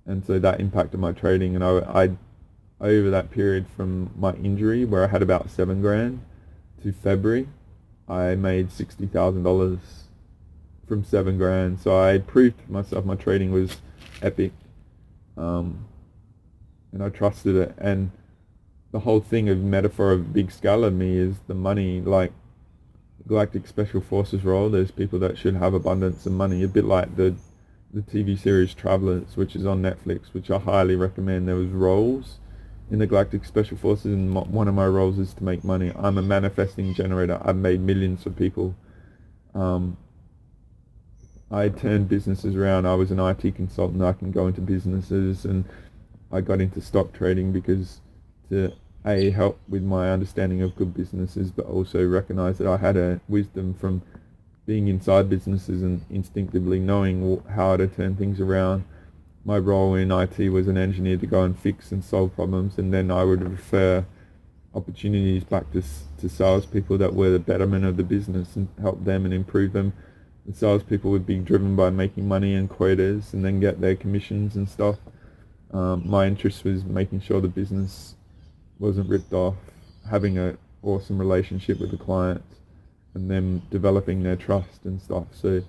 and so that impacted my trading. And I over that period from my injury, where I had about $7,000, to February, I made $60,000 from $7,000. So I proved to myself my trading was epic, and I trusted it. And the whole thing of metaphor of big scale of me is the money. Like Galactic Special Forces role, there's people that should have abundance of money, a bit like the TV series Travelers, which is on Netflix, which I highly recommend. There was roles in the Galactic Special Forces, and one of my roles is to make money. I'm a manifesting generator. I've made millions for people. I turned businesses around. I was an IT consultant. I can go into businesses, and I got into stock trading because to help with my understanding of good businesses, but also recognize that I had a wisdom from being inside businesses and instinctively knowing how to turn things around. My role in IT was an engineer to go and fix and solve problems, and then I would refer opportunities back to salespeople that were the betterment of the business and help them and improve them. The salespeople would be driven by making money and quotas and then get their commissions and stuff. My interest was making sure the business wasn't ripped off, having an awesome relationship with the clients, and them developing their trust and stuff. So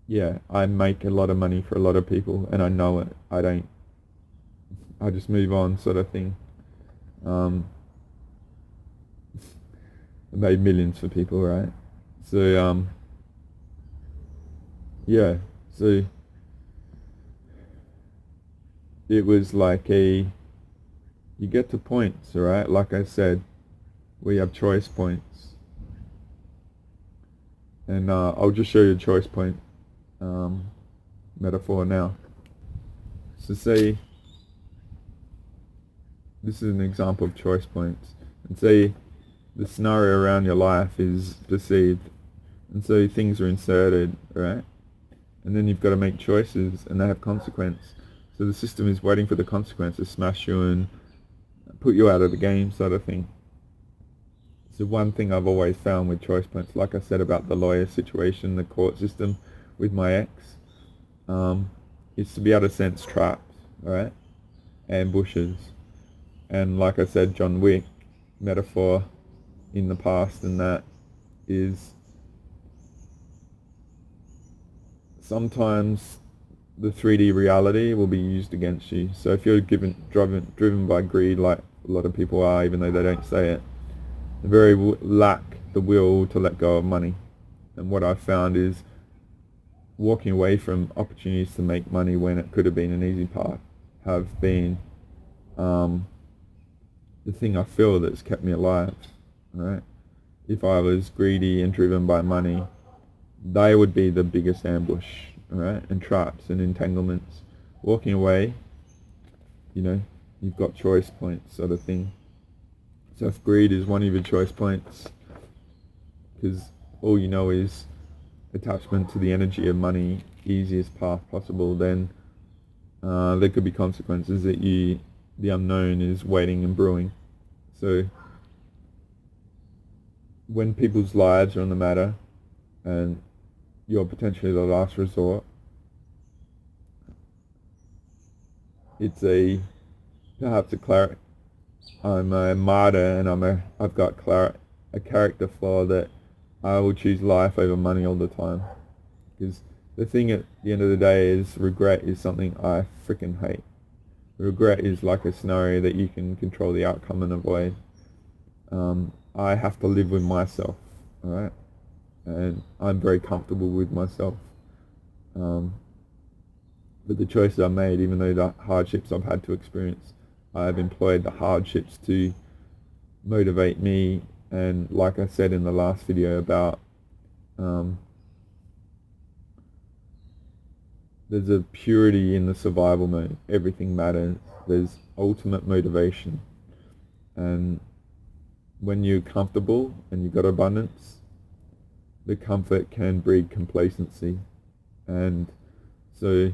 yeah, I make a lot of money for a lot of people, and I know it. I just move on, sort of thing. I made millions for people, right? So yeah, so it was like you get to points, right? Like I said, we have choice points, and I'll just show you a choice point metaphor now. So say this is an example of choice points, and say the scenario around your life is perceived, and so things are inserted, right? And then you've got to make choices, and they have consequence. So the system is waiting for the consequence to smash you and put you out of the game, sort of thing. So one thing I've always found with choice points, like I said about the lawyer situation, the court system with my ex, is to be able to sense traps, right? Ambushes. And like I said, John Wick metaphor in the past, and that is sometimes the 3D reality will be used against you. So if you're driven by greed, like a lot of people are, even though they don't say it, they lack the will to let go of money. And what I've found is walking away from opportunities to make money when it could have been an easy path have been the thing I feel that's kept me alive, right? If I was greedy and driven by money, they would be the biggest ambush, right? And traps and entanglements. Walking away, you've got choice points, sort of thing. So if greed is one of your choice points, because all you know is attachment to the energy of money, easiest path possible, then there could be consequences that the unknown is waiting and brewing. So when people's lives are on the matter and you're potentially the last resort, it's perhaps a clarity. I'm a martyr, and I've got a character flaw that I will choose life over money all the time. Because the thing at the end of the day is regret is something I freaking hate. Regret is like a scenario that you can control the outcome and avoid. I have to live with myself, alright? And I'm very comfortable with myself. But the choices I made, even though the hardships I've had to experience, I've employed the hardships to motivate me. And like I said in the last video about there's a purity in the survival mode. Everything matters. There's ultimate motivation. And when you're comfortable and you've got abundance, the comfort can breed complacency. And so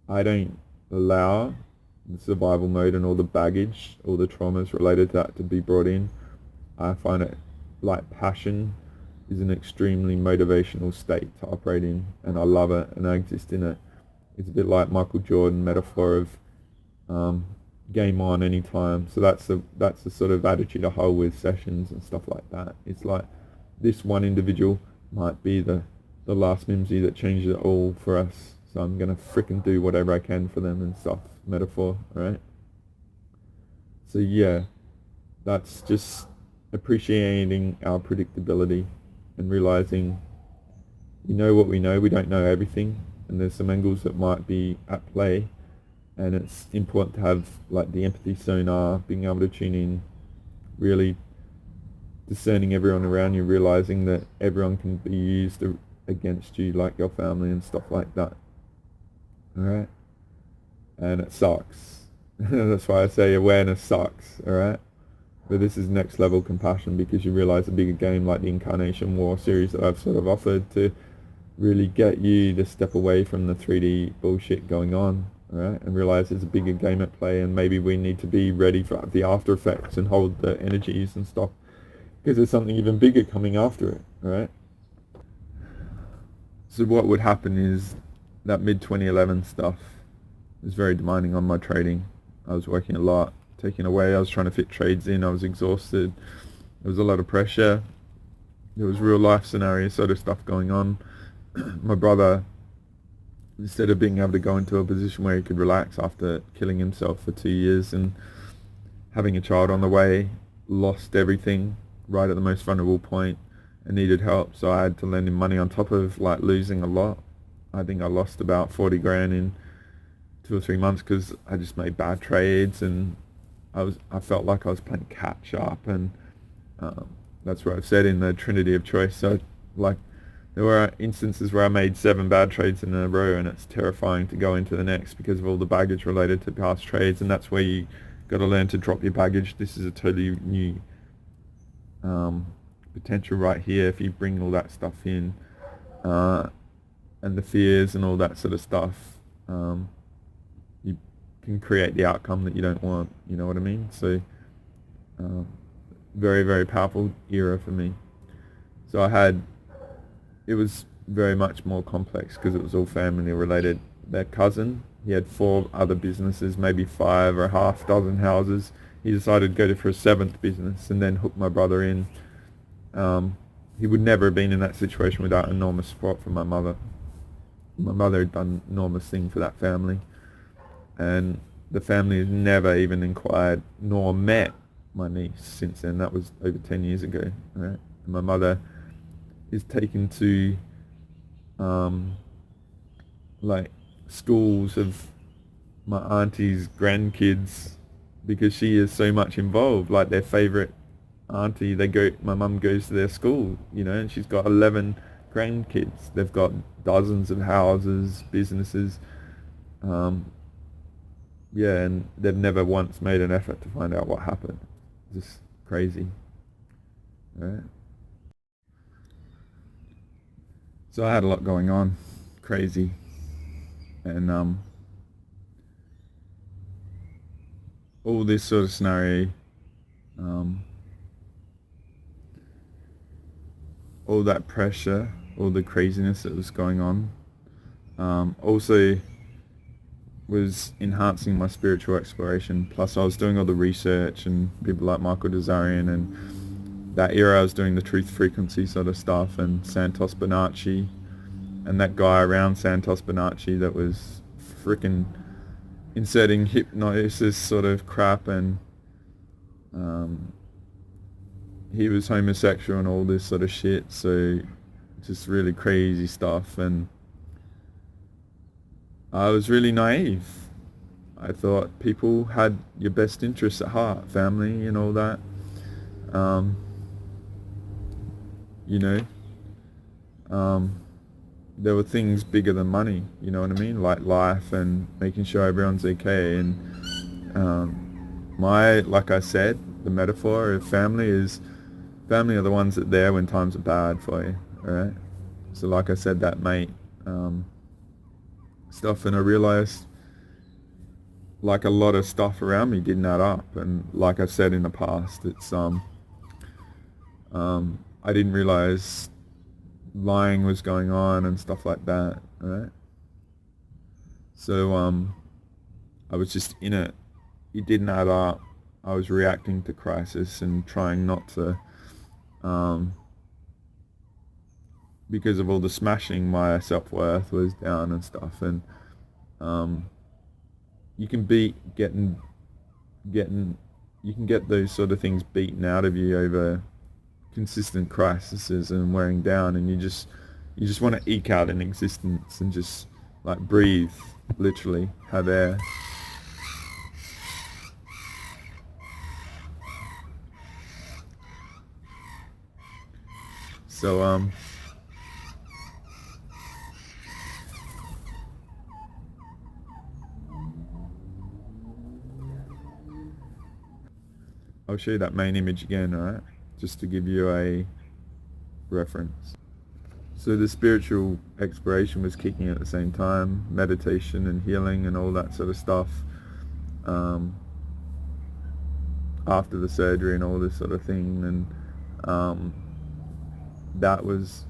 I don't allow the survival mode and all the baggage, all the traumas related to that to be brought in. I find it like passion is an extremely motivational state to operate in, and I love it and I exist in it. It's a bit like Michael Jordan metaphor of game on anytime. So that's the sort of attitude I hold with sessions and stuff like that. It's like this one individual might be the last Mimsy that changes it all for us. So I'm gonna frickin' do whatever I can for them and stuff. Metaphor, right? So yeah, that's just appreciating our predictability and realizing we know what we know. We don't know everything, and there's some angles that might be at play. And it's important to have like the empathy sonar, being able to tune in, really discerning everyone around you, realizing that everyone can be used against you, like your family and stuff like that. Alright? And it sucks. That's why I say awareness sucks, alright? But this is next level compassion, because you realize a bigger game like the Incarnation War series that I've sort of offered to really get you to step away from the 3D bullshit going on. Right, and realize there's a bigger game at play, and maybe we need to be ready for the after effects and hold the energies and stuff, because there's something even bigger coming after it. Right. So what would happen is that mid-2011 stuff was very demanding on my trading. I was working a lot, taking away. I was trying to fit trades in. I was exhausted. There was a lot of pressure. There was real life scenario sort of stuff going on. My brother, instead of being able to go into a position where he could relax after killing himself for 2 years and having a child on the way, lost everything right at the most vulnerable point and needed help. So I had to lend him money on top of like losing a lot. I think I lost about 40 grand in 2 or 3 months because I just made bad trades, and I felt like I was playing catch up, and that's what I've said in the Trinity of Choice. So like, there were instances where I made 7 bad trades in a row, and it's terrifying to go into the next because of all the baggage related to past trades, and that's where you got to learn to drop your baggage. This is a totally new potential right here if you bring all that stuff in, and the fears and all that sort of stuff. You can create the outcome that you don't want, you know what I mean? So very, very powerful era for me. So it was very much more complex because it was all family related. Their cousin, he had 4 other businesses, maybe 5 or half dozen houses. He decided to go for a 7th business and then hook my brother in. He would never have been in that situation without enormous support from my mother. My mother had done enormous thing for that family, and the family has never even inquired nor met my niece since then. That was over 10 years ago. Right? And my mother is taken to like schools of my auntie's grandkids because she is so much involved. Like their favorite auntie, my mum goes to their school, you know, and she's got 11 grandkids. They've got dozens of houses, businesses, yeah, and they've never once made an effort to find out what happened. Just crazy, right? So I had a lot going on, crazy, and all this sort of scenario, all that pressure, all the craziness that was going on, also was enhancing my spiritual exploration. Plus I was doing all the research, and people like Michael Desarian, and that era I was doing the truth frequency sort of stuff, and Santos Bonacci, and that guy around Santos Bonacci that was freaking inserting hypnosis sort of crap, and he was homosexual and all this sort of shit, so just really crazy stuff. And I was really naive. I thought people had your best interests at heart, family and all that. You know, there were things bigger than money, you know what I mean? Like life and making sure everyone's okay. And like I said, the metaphor of family are the ones that are there when times are bad for you, alright? So like I said, that mate stuff, and I realized like a lot of stuff around me didn't add up, and like I've said in the past, it's I didn't realize lying was going on and stuff like that, right? So I was just in it. It didn't add up. I was reacting to crisis and trying not to, because of all the smashing, my self-worth was down and stuff, and you can you can get those sort of things beaten out of you over consistent crises and wearing down, and you just want to eke out an existence and just like breathe, literally have air. So I'll show you that main image again, alright? Just to give you a reference. So the spiritual exploration was kicking at the same time, meditation and healing and all that sort of stuff. After the surgery and all this sort of thing, and that was,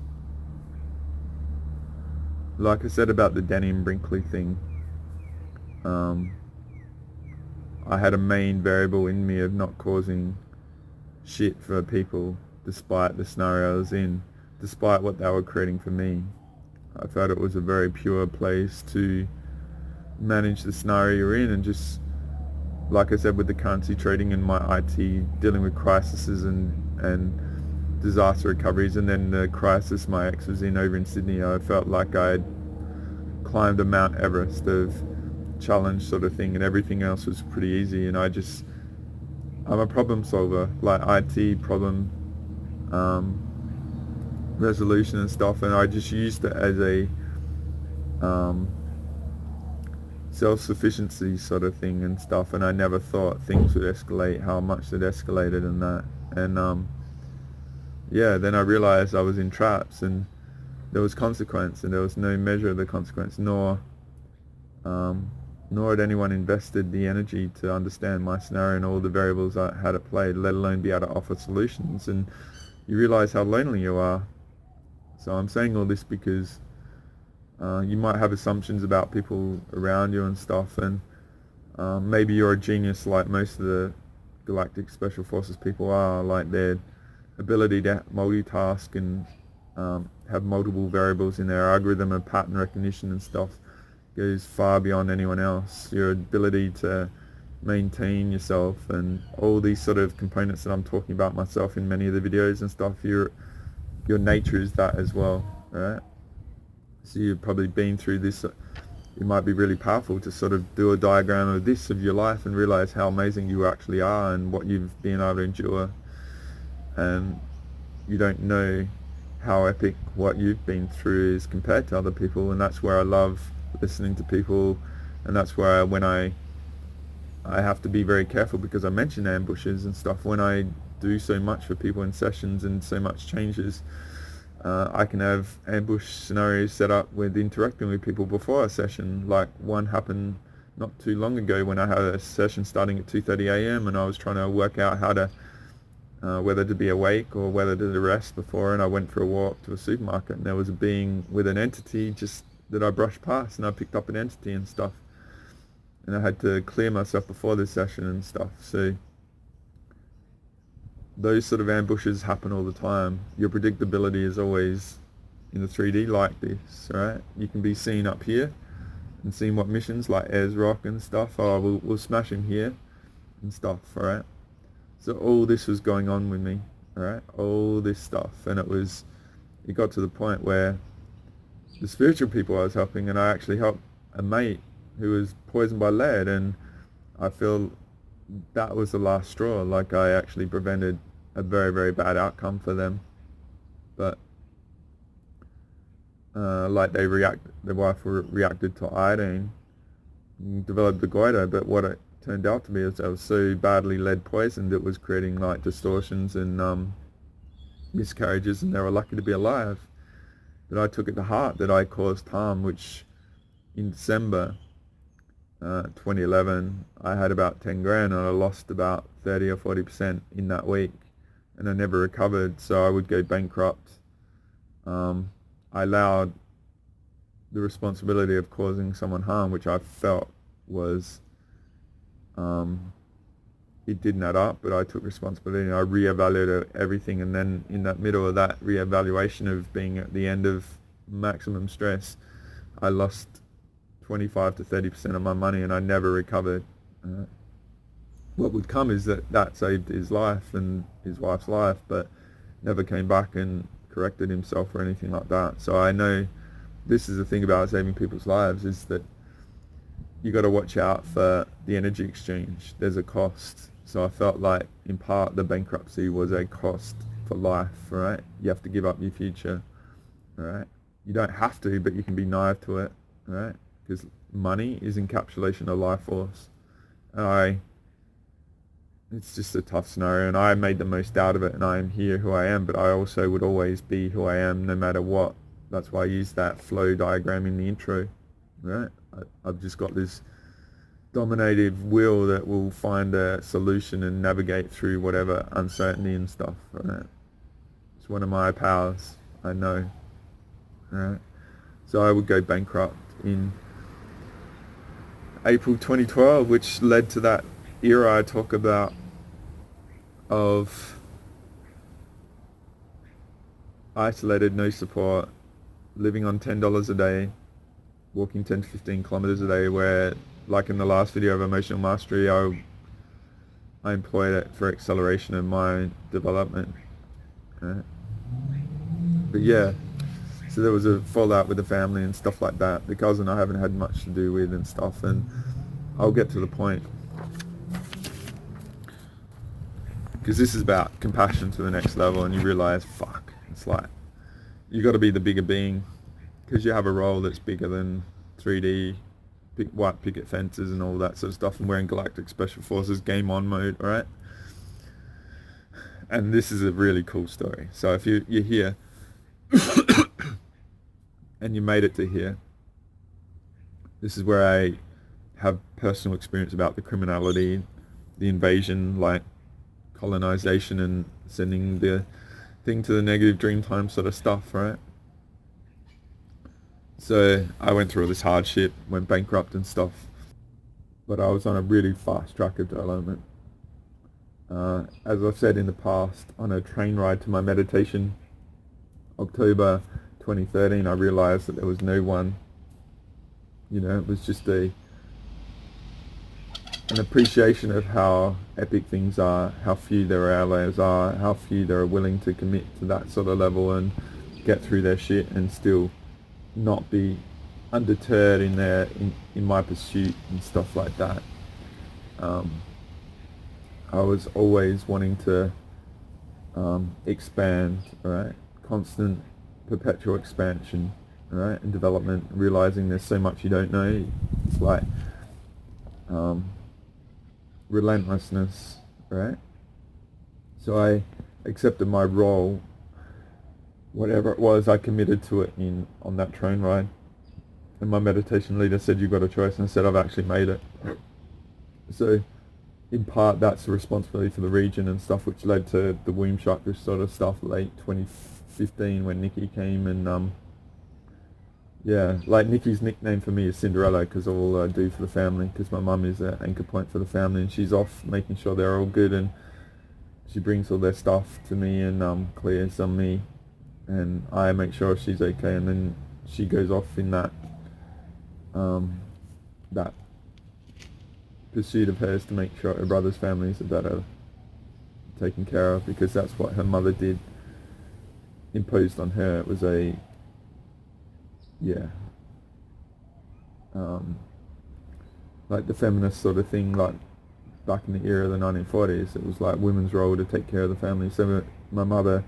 like I said about the Denny and Brinkley thing, I had a main variable in me of not causing shit for people despite the scenario I was in, despite what they were creating for me. I felt it was a very pure place to manage the scenario you're in, and just, like I said, with the currency trading and my IT, dealing with crises and disaster recoveries, and then the crisis my ex was in over in Sydney, I felt like I'd climbed a Mount Everest of challenge sort of thing, and everything else was pretty easy. And I'm a problem solver, like IT problem resolution and stuff, and I just used it as a self-sufficiency sort of thing and stuff, and I never thought things would escalate how much it escalated and that. And yeah, then I realized I was in traps, and there was consequence, and there was no measure of the consequence, nor had anyone invested the energy to understand my scenario and all the variables I had at play, let alone be able to offer solutions. And you realize how lonely you are. So I'm saying all this because you might have assumptions about people around you and stuff, and maybe you're a genius like most of the Galactic Special Forces people are, like their ability to multitask and have multiple variables in their algorithm and pattern recognition and stuff goes far beyond anyone else. Your ability to maintain yourself and all these sort of components that I'm talking about myself in many of the videos and stuff, your nature is that as well, right? So you've probably been through this. It might be really powerful to sort of do a diagram of this of your life and realize how amazing you actually are and what you've been able to endure, and you don't know how epic what you've been through is compared to other people. And that's where I love listening to people, and that's where when I have to be very careful, because I mention ambushes and stuff. When I do so much for people in sessions and so much changes, I can have ambush scenarios set up with interacting with people before a session. Like one happened not too long ago when I had a session starting at 2:30 a.m. and I was trying to work out how to whether to be awake or whether to rest before, and I went for a walk to a supermarket, and there was a being with an entity just that I brushed past, and I picked up an entity and stuff, and I had to clear myself before this session and stuff. So those sort of ambushes happen all the time. Your predictability is always in the 3D like this, right? You can be seen up here and seeing what missions like Ayers Rock and stuff, oh, we'll smash him here and stuff, alright? So all this was going on with me, alright? All this stuff, and it got to the point where the spiritual people I was helping, and I actually helped a mate who was poisoned by lead, and I feel that was the last straw. Like I actually prevented a very, very bad outcome for them. But like their wife reacted to iodine, developed the goiter, but what it turned out to be is I was so badly lead poisoned it was creating like distortions and miscarriages, and they were lucky to be alive. But I took it to heart that I caused harm, which in December 2011, I had about 10 grand and I lost about 30 or 40% in that week, and I never recovered, so I would go bankrupt. I allowed the responsibility of causing someone harm, which I felt was, it didn't add up, but I took responsibility and I reevaluated everything, and then in that middle of that reevaluation of being at the end of maximum stress, I lost 25 to 30% of my money and I never recovered. What would come is that saved his life and his wife's life, but never came back and corrected himself or anything like that. So I know this is the thing about saving people's lives, is that you got to watch out for the energy exchange. There's a cost. So I felt like in part the bankruptcy was a cost for life, right? You have to give up your future, right? You don't have to, but you can be naive to it, right? Because money is encapsulation of life force. It's just a tough scenario, and I made the most out of it, and I am here who I am, but I also would always be who I am no matter what. That's why I use that flow diagram in the intro, right? I've just got this dominative will that will find a solution and navigate through whatever uncertainty and stuff, right? It's one of my powers, I know, right? So I would go bankrupt in April 2012, which led to that era I talk about of isolated, no support, living on $10 a day, walking 10 to 15 kilometers a day, where, like in the last video of Emotional Mastery, I employed it for acceleration of my development. Right? But yeah, so there was a fallout with the family and stuff like that. The cousin I haven't had much to do with and stuff, and I'll get to the point. Because this is about compassion to the next level, and you realize, fuck, it's like, you got to be the bigger being, because you have a role that's bigger than 3D, white picket fences and all that sort of stuff, and we're in Galactic Special Forces game on mode, right? And this is a really cool story. So if you're here, and you made it to here, this is where I have personal experience about the criminality, the invasion, like colonization and sending the thing to the negative dream time sort of stuff, right? So I went through all this hardship, went bankrupt and stuff, but I was on a really fast track of development. As I've said in the past, on a train ride to my meditation, October 2013, I realized that there was no one, it was just an appreciation of how epic things are, how few their allies are, how few they're willing to commit to that sort of level and get through their shit and still not be undeterred in my pursuit and stuff like that. I was always wanting to expand, right? Constant, perpetual expansion, right? And development, realizing there's so much you don't know. It's like relentlessness, right? So I accepted my role, whatever it was, I committed to it on that train ride. And my meditation leader said, you've got a choice, and I said, I've actually made it. So in part, that's the responsibility for the region and stuff, which led to the womb chakra sort of stuff late 2015 when Nikki came, and like Nikki's nickname for me is Cinderella, because all I do for the family, because my mum is an anchor point for the family, and she's off making sure they're all good, and she brings all their stuff to me and clears on me, and I make sure she's okay, and then she goes off in that that pursuit of hers to make sure her brother's families are better taken care of, because that's what her mother did, imposed on her. It was a like the feminist sort of thing, like back in the era of the 1940s, it was like women's role to take care of the family. So my mother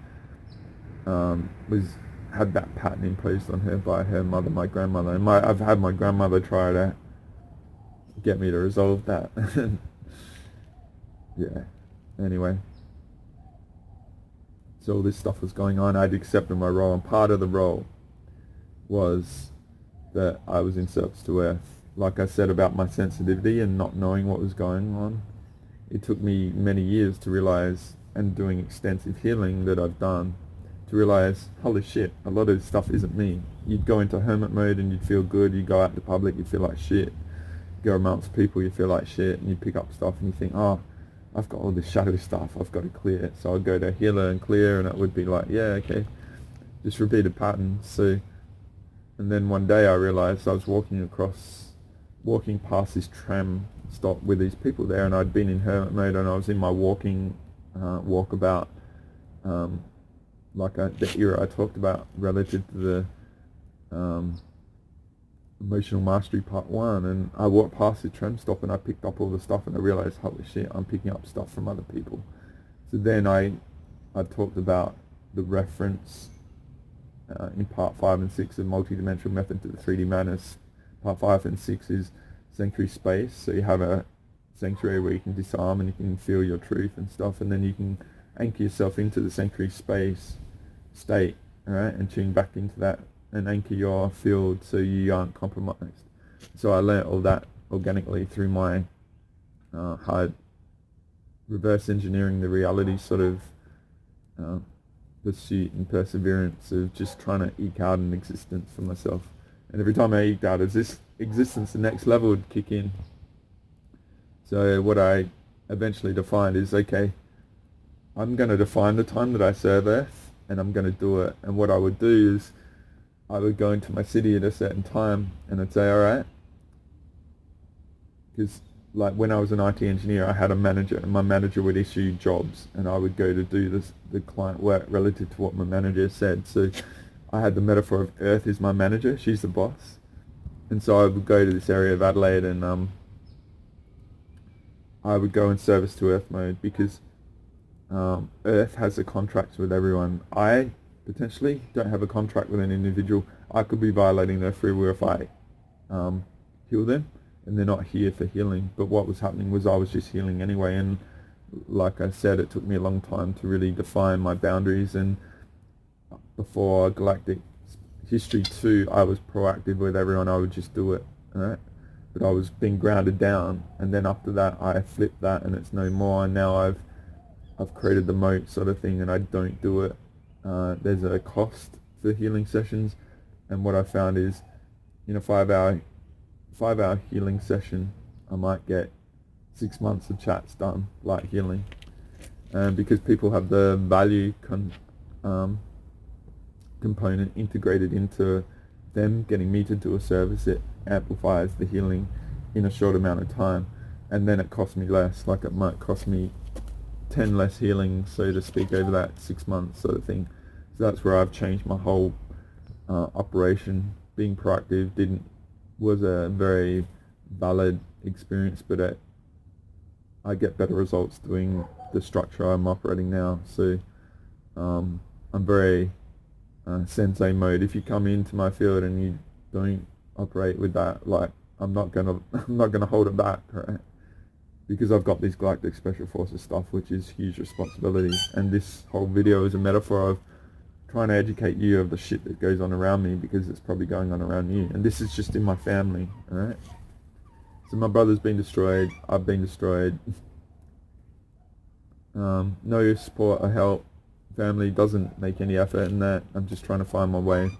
had that pattern imposed on her by her mother, my grandmother, and I've had my grandmother try to get me to resolve that. Anyway, so all this stuff was going on. I'd accepted my role, and part of the role was that I was in service to Earth. like I said about my sensitivity and not knowing what was going on, it took me many years to realize, and doing extensive healing that I've done, to realize, holy shit, a lot of this stuff isn't me. You'd go into hermit mode and you'd feel good, you go out to public, you feel like shit. Go amongst people, you feel like shit, and you pick up stuff and you think, oh, I've got all this shadow stuff, I've got to clear it. So I'd go to a healer and clear, and it would be like, yeah, okay, just repeated patterns. So, and then one day I realized I was walking past this tram stop with these people there, and I'd been in hermit mode, and I was in my walkabout, the era I talked about relative to the Emotional Mastery Part 1, and I walked past the tram stop and I picked up all the stuff, and I realized, holy shit, I'm picking up stuff from other people. So then I talked about the reference in Part 5 and 6 of Multidimensional Method to the 3D Madness. Part 5 and 6 is Sanctuary Space, so you have a sanctuary where you can disarm and you can feel your truth and stuff, and then you can anchor yourself into the sanctuary space state, alright, and tune back into that and anchor your field so you aren't compromised. So I learnt all that organically through my hard reverse engineering the reality sort of pursuit and perseverance of just trying to eke out an existence for myself. And every time I eked out this existence, the next level would kick in. So what I eventually defined is, okay, I'm going to define the time that I serve Earth, and I'm going to do it. And what I would do is I would go into my city at a certain time and I'd say, alright, because like when I was an IT engineer, I had a manager, and my manager would issue jobs, and I would go to do the client work relative to what my manager said. So I had the metaphor of Earth is my manager, she's the boss. And so I would go to this area of Adelaide, and I would go in service to Earth mode, because Earth has a contract with everyone. I potentially don't have a contract with an individual. I could be violating their free will if I heal them, and they're not here for healing. But what was happening was I was just healing anyway, and like I said, it took me a long time to really define my boundaries. And before Galactic History 2, I was proactive with everyone. I would just do it, alright? But I was being grounded down, and then after that I flipped that, and it's no more. And now I've created the moat sort of thing, and I don't do it. There's a cost for healing sessions, and what I found is in a 5-hour healing session, I might get 6 months of chats done, like healing, and because people have the value component integrated into them getting me to do a service, it amplifies the healing in a short amount of time, and then it costs me less. Like it might cost me 10 less healing, so to speak, over that 6 months sort of thing. So that's where I've changed my whole operation. Being proactive was a very valid experience, but I get better results doing the structure I'm operating now. So I'm very sensei mode. If you come into my field and you don't operate with that, like I'm not gonna hold it back, right? Because I've got this Galactic Special Forces stuff, which is huge responsibility. And this whole video is a metaphor of trying to educate you of the shit that goes on around me, because it's probably going on around you. And this is just in my family, alright? So my brother's been destroyed, I've been destroyed. No support or help. Family doesn't make any effort in that. I'm just trying to find my way.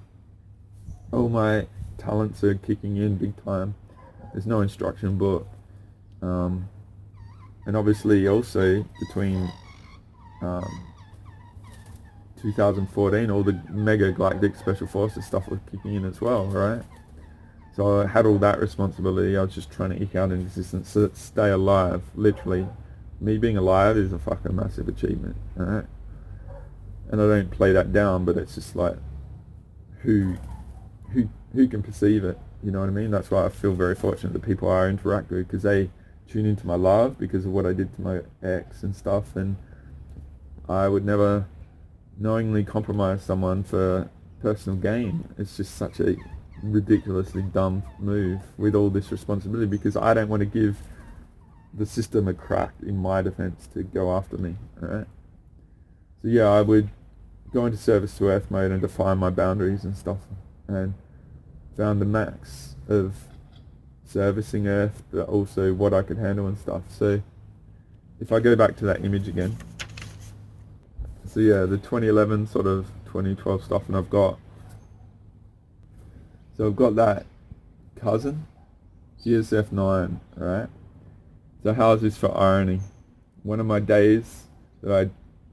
All my talents are kicking in big time. There's no instruction book. And obviously also between 2014, all the mega Galactic Special Forces stuff was kicking in as well, right? So I had all that responsibility. I was just trying to eke out an existence, to stay alive. Literally, me being alive is a fucking massive achievement, alright? And I don't play that down, but it's just like, who can perceive it? You know what I mean? That's why I feel very fortunate that people I interact with, because they tune into my love because of what I did to my ex and stuff, and I would never knowingly compromise someone for personal gain. It's just such a ridiculously dumb move with all this responsibility, because I don't want to give the system a crack in my defense to go after me, alright? So yeah, I would go into service to Earth mode and define my boundaries and stuff, and found the max of servicing Earth, but also what I could handle and stuff. So if I go back to that image again, so yeah, the 2011 sort of 2012 stuff, and I've got that cousin, GSF9, alright? So how is this for irony? One of my days that I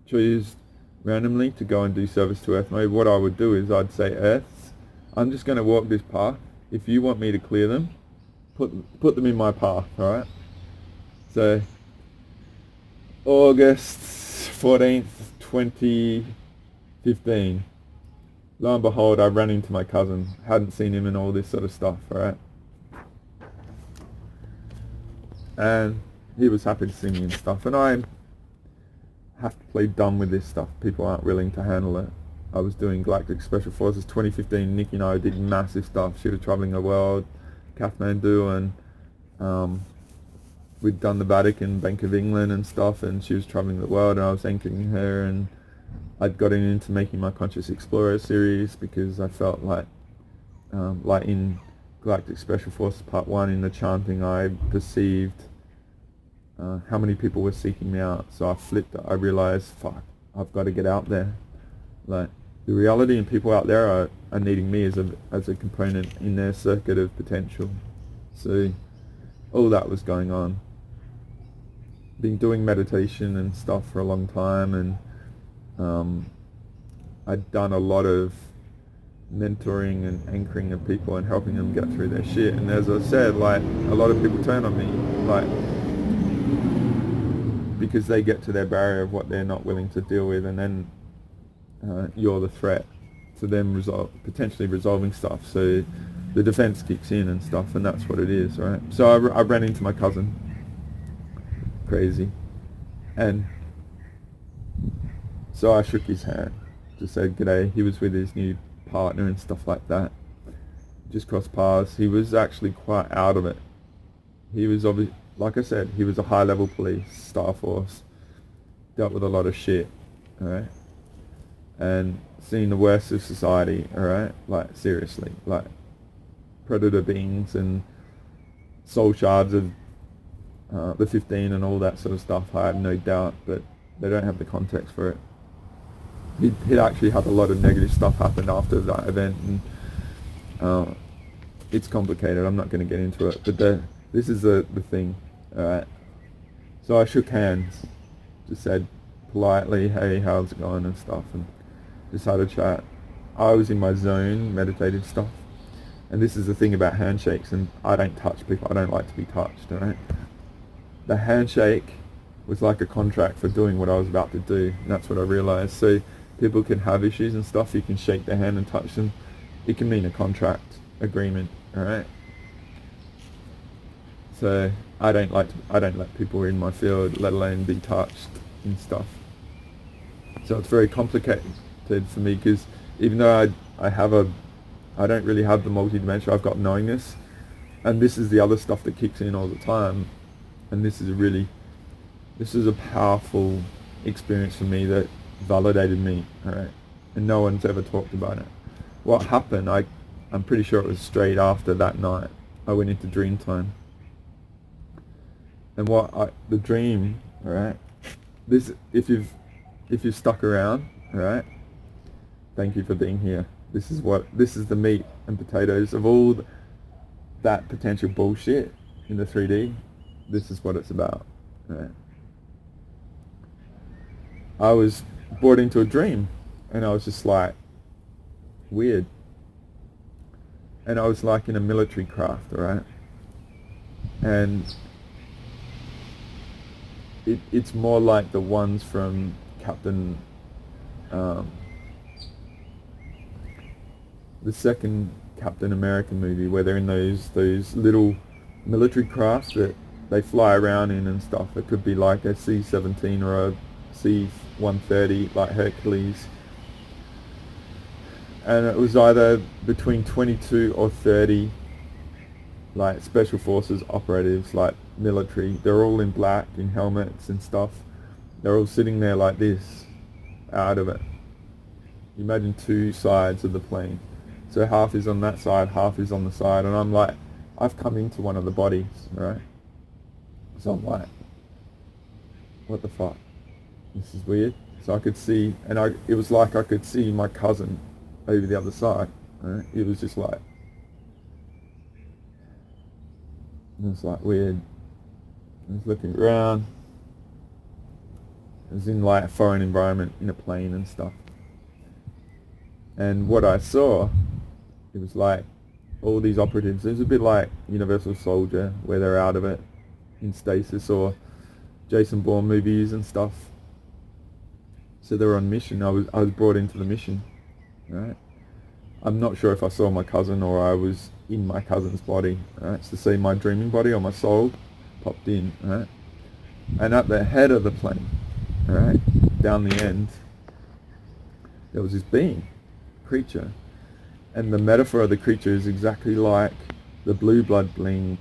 choose randomly to go and do service to Earth mode, what I would do is I'd say, Earths, I'm just going to walk this path. If you want me to clear them, put them in my path, alright? So August 14th, 2015. Lo and behold, I ran into my cousin. Hadn't seen him and all this sort of stuff, alright? And he was happy to see me and stuff. And I have to play dumb with this stuff. People aren't willing to handle it. I was doing Galactic Special Forces 2015. Nikki and I did massive stuff. She was traveling the world, Kathmandu, and we'd done the Vatican, Bank of England and stuff, and she was traveling the world, and I was anchoring her, and I'd gotten into making my Conscious Explorer series because I felt like in Galactic Special Forces Part 1 in the chanting, I perceived how many people were seeking me out. So I flipped it. I realized, fuck, I've got to get out there. Like, the reality and people out there are needing me as a component in their circuit of potential. So all that was going on. Been doing meditation and stuff for a long time, and I'd done a lot of mentoring and anchoring of people and helping them get through their shit. And as I said, like, a lot of people turn on me, like, because they get to their barrier of what they're not willing to deal with, and then you're the threat to them potentially resolving stuff. So the defense kicks in and stuff, and that's what it is, right? So I ran into my cousin. Crazy. And so I shook his hand, just said g'day. He was with his new partner and stuff like that. Just crossed paths. He was actually quite out of it. He was like I said, he was a high level police, Star Force, dealt with a lot of shit, alright? And seen the worst of society, alright? Like, seriously, like predator beings and soul shards of the 15 and all that sort of stuff. I have no doubt, but they don't have the context for it. He'd actually had a lot of negative stuff happen after that event, and it's complicated. I'm not going to get into it, but this is the thing, alright? So I shook hands, just said politely, hey, how's it going and stuff, and just had a chat. I was in my zone, meditative stuff, and this is the thing about handshakes, and I don't touch people. I don't like to be touched, alright? The handshake was like a contract for doing what I was about to do, and that's what I realized. So people can have issues and stuff. You can shake their hand and touch them. It can mean a contract agreement, alright? So I don't let people in my field, let alone be touched and stuff. So it's very complicated for me, because even though I don't really have the multi-dimensional, I've got knowingness, and this is the other stuff that kicks in all the time, and this is a powerful experience for me that validated me, alright? And no one's ever talked about it. What happened, I'm pretty sure it was straight after that night, I went into dream time. And the dream, alright, this, if you've stuck around, alright, thank you for being here. This is the meat and potatoes of all that potential bullshit in the 3D. This is what it's about, right? I was brought into a dream, and I was just like, weird. And I was like in a military craft, right? And it's more like the ones from Captain, the second Captain America movie, where they're in those little military crafts that they fly around in and stuff. It could be like a C-17 or a C-130, like Hercules. And it was either between 22 or 30, like special forces operatives, like military. They're all in black, in helmets and stuff. They're all sitting there like this, out of it. Imagine two sides of the plane. So half is on that side, half is on the side, and I'm like I've come into one of the bodies, right? So I'm like, what the fuck? This is weird. So I could see, and it was like I could see my cousin over the other side, right? It was just like, it was like weird. I was looking around. It was in like a foreign environment, in a plane and stuff. And what I saw, it was like all these operatives. It was a bit like Universal Soldier, where they're out of it in stasis, or Jason Bourne movies and stuff. So they were on mission. I was brought into the mission, right? I'm not sure if I saw my cousin or I was in my cousin's body, right? So say my dreaming body or my soul popped in, right? And at the head of the plane, right, down the end, there was this being, creature. And the metaphor of the creature is exactly like the blue blood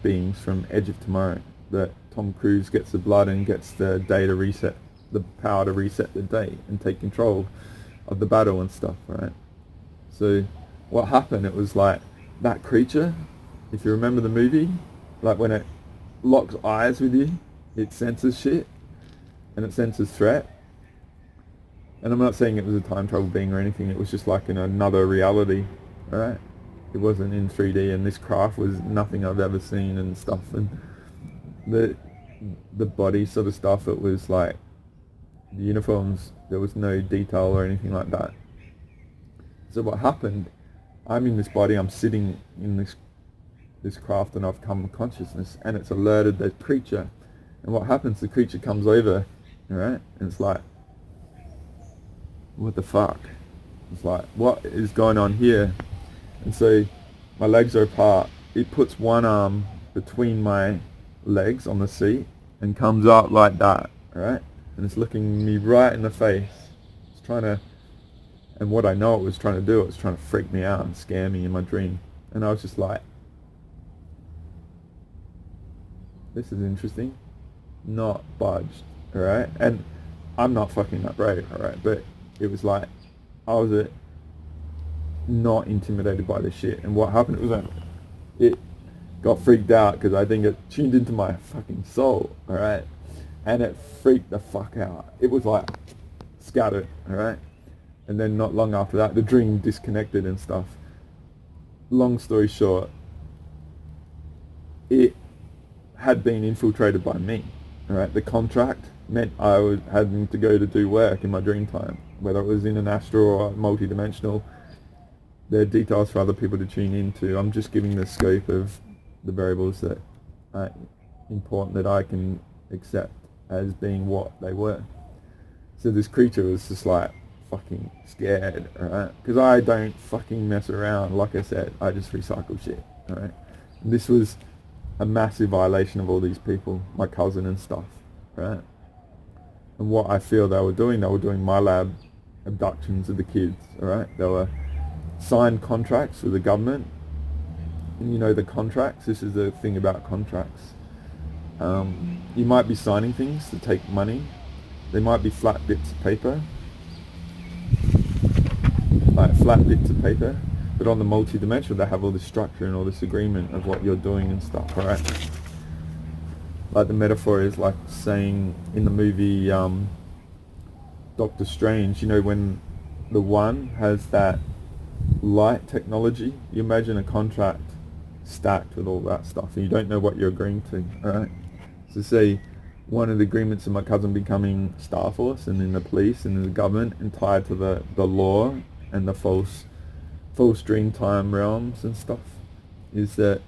beings from Edge of Tomorrow, that Tom Cruise gets the blood and gets the day to reset, the power to reset the day and take control of the battle and stuff, right? So what happened, it was like that creature, if you remember the movie, like when it locks eyes with you, it senses shit and it senses threat. And I'm not saying it was a time travel being or anything, it was just like in another reality, right? It wasn't in 3D, and this craft was nothing I've ever seen and stuff. And the body sort of stuff, it was like the uniforms, there was no detail or anything like that. So what happened, I'm in this body, I'm sitting in this craft, and I've come to consciousness, and it's alerted the creature. And what happens, the creature comes over, right? And it's like, what the fuck? It's like, what is going on here? And so my legs are apart. It puts one arm between my legs on the seat and comes up like that, right? And it's looking me right in the face. It's trying to, and what I know it was trying to do, it was trying to freak me out and scare me in my dream. And I was just like, this is interesting. Not budged, alright? And I'm not fucking that brave, alright? But it was like, I was not intimidated by this shit. And what happened, it was like, it got freaked out because I think it tuned into my fucking soul, alright? And it freaked the fuck out. It was like, scattered, alright? And then not long after that, the dream disconnected and stuff. Long story short, it had been infiltrated by me, alright? The contract meant I was having to go to do work in my dream time, whether it was in an astral or multi-dimensional. There are details for other people to tune into. I'm just giving the scope of the variables that are important that I can accept as being what they were. So this creature was just like fucking scared, alright? Because I don't fucking mess around. Like I said, I just recycle shit, alright? This was a massive violation of all these people, my cousin and stuff, right? And what I feel they were doing my lab abductions of the kids, alright? They were signed contracts with the government. And you know the contracts, this is the thing about contracts. You might be signing things to take money. They might be flat bits of paper. Like flat bits of paper. But on the multi-dimensional, they have all this structure and all this agreement of what you're doing and stuff, right? Like the metaphor is like saying in the movie Doctor Strange, you know, when the One has that light technology, you imagine a contract stacked with all that stuff and you don't know what you're agreeing to, alright? So say one of the agreements of my cousin becoming Star Force and in the police and in the government and tied to the law and the false dreamtime realms and stuff is that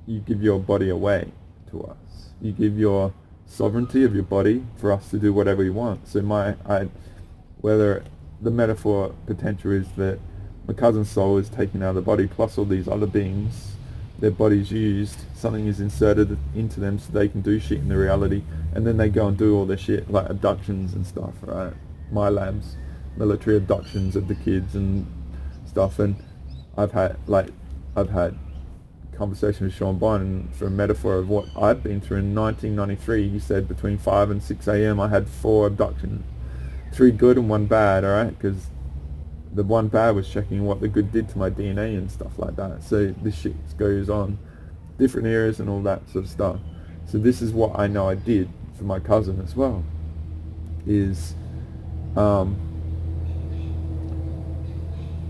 you give your body away to us. You give your sovereignty of your body for us to do whatever we want. So whether the metaphor potential is that my cousin's soul is taken out of the body plus all these other beings, their body's used, something is inserted into them so they can do shit in the reality, and then they go and do all their shit like abductions and stuff, right? My labs, military abductions of the kids and stuff. And I've had conversation with Sean Bond, and for a metaphor of what I've been through in 1993, he said between 5 and 6 a.m. I had 4 abductions, 3 good and 1 bad, alright? Because the 1 bad was checking what the good did to my DNA and stuff like that. So this shit goes on different eras and all that sort of stuff. So this is what I know I did for my cousin as well, is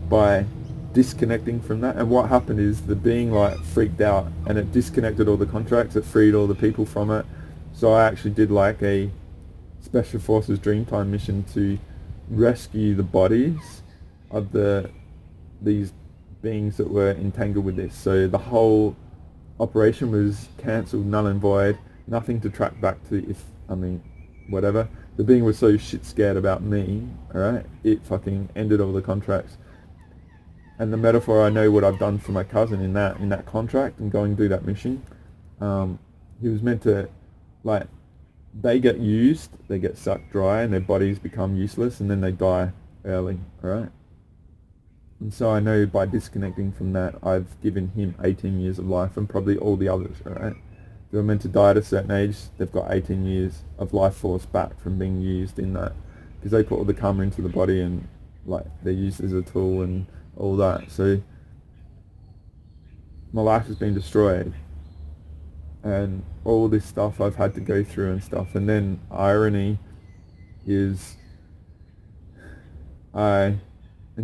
by disconnecting from that. And what happened is the being like freaked out, and it disconnected all the contracts, it freed all the people from it. So I actually did like a Special Forces Dreamtime mission to rescue the bodies of these beings that were entangled with this. So the whole operation was cancelled, null and void, nothing to track back to whatever. The being was so shit scared about me, alright, it fucking ended all the contracts. And the metaphor, I know what I've done for my cousin in that contract and going to do that mission. He was meant to, like, they get used, they get sucked dry, and their bodies become useless, and then they die early, alright? And so I know by disconnecting from that, I've given him 18 years of life, and probably all the others, alright? They were meant to die at a certain age, they've got 18 years of life force back from being used in that, because they put all the karma into the body, and like they're used as a tool and all that. So my life has been destroyed, and all this stuff I've had to go through and stuff. And then irony is I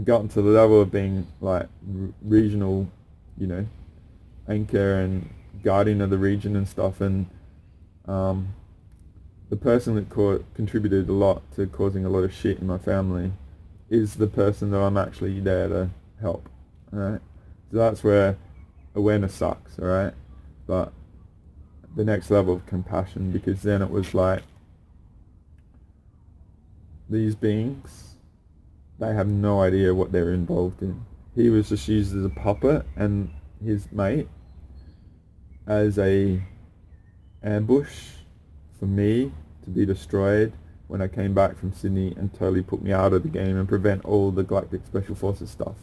gotten to the level of being like regional, anchor and guardian of the region and stuff, and the person that contributed a lot to causing a lot of shit in my family is the person that I'm actually there to help, alright? So that's where awareness sucks, alright? But the next level of compassion, because then it was like, these beings, they have no idea what they're involved in. He was just used as a puppet, and his mate as a ambush for me to be destroyed when I came back from Sydney, and totally put me out of the game and prevent all the Galactic Special Forces stuff.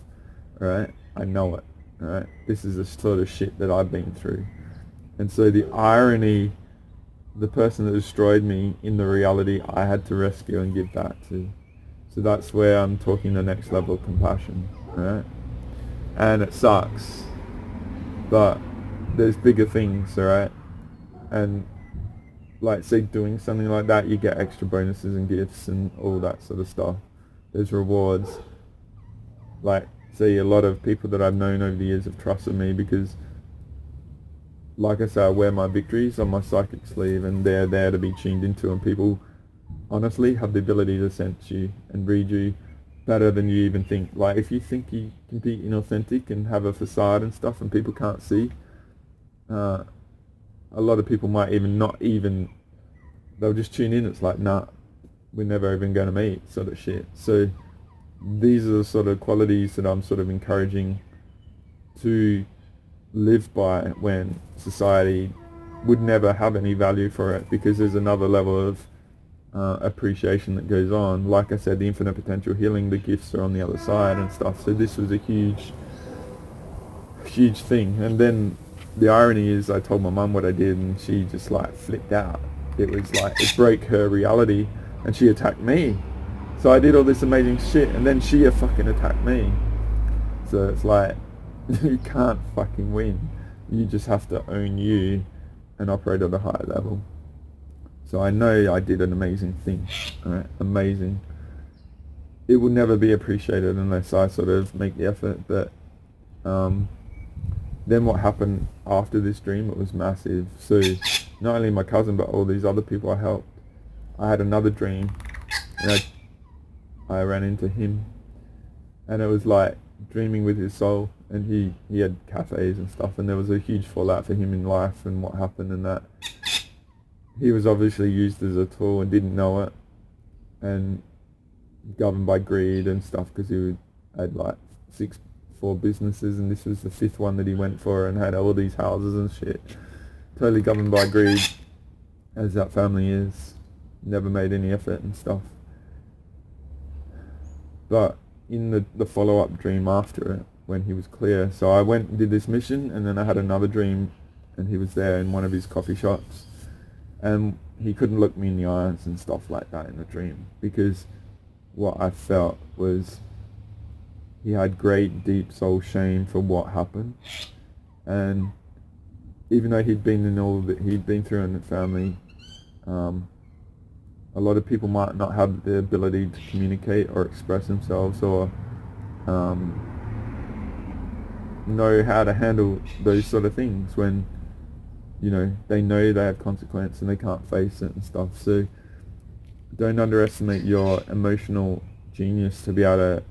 Alright? I know it. Alright? This is the sort of shit that I've been through. And so the irony, the person that destroyed me, in the reality I had to rescue and give that to. So that's where I'm talking the next level of compassion. Alright? And it sucks. But there's bigger things, alright? And like, say, doing something like that, you get extra bonuses and gifts and all that sort of stuff. There's rewards. Like, say, a lot of people that I've known over the years have trusted me because, like I say, I wear my victories on my psychic sleeve, and they're there to be tuned into, and people honestly have the ability to sense you and read you better than you even think. Like, if you think you can be inauthentic and have a facade and stuff and people can't see, a lot of people might they'll just tune in. It's like, nah, we're never even going to meet, sort of shit. So these are the sort of qualities that I'm sort of encouraging to live by when society would never have any value for it, because there's another level of appreciation that goes on. Like I said, the infinite potential healing, the gifts are on the other side and stuff. So this was a huge thing. And then the irony is, I told my mum what I did, and she just like flipped out. It was like, it broke her reality, and she attacked me. So I did all this amazing shit, and then she fucking attacked me. So it's like, you can't fucking win. You just have to own you and operate at a higher level. So I know I did an amazing thing, alright? Amazing. It will never be appreciated unless I sort of make the effort, but then what happened after this dream, it was massive. So not only my cousin, but all these other people I helped. I had another dream, and I ran into him, and it was like dreaming with his soul, and he had cafes and stuff, and there was a huge fallout for him in life and what happened, and that he was obviously used as a tool and didn't know it, and governed by greed and stuff, because he had like 4 businesses, and this was the 5th one that he went for, and had all these houses and shit. Totally governed by greed, as that family is. Never made any effort and stuff. But in the follow-up dream after it, when he was clear, so I went and did this mission, and then I had another dream, and he was there in one of his coffee shops, and he couldn't look me in the eyes and stuff like that in the dream, because what I felt was he had great deep soul shame for what happened, and even though he'd been in all that he'd been through in the family, a lot of people might not have the ability to communicate or express themselves or know how to handle those sort of things when, you know, they know they have consequence and they can't face it and stuff. So don't underestimate your emotional genius to be able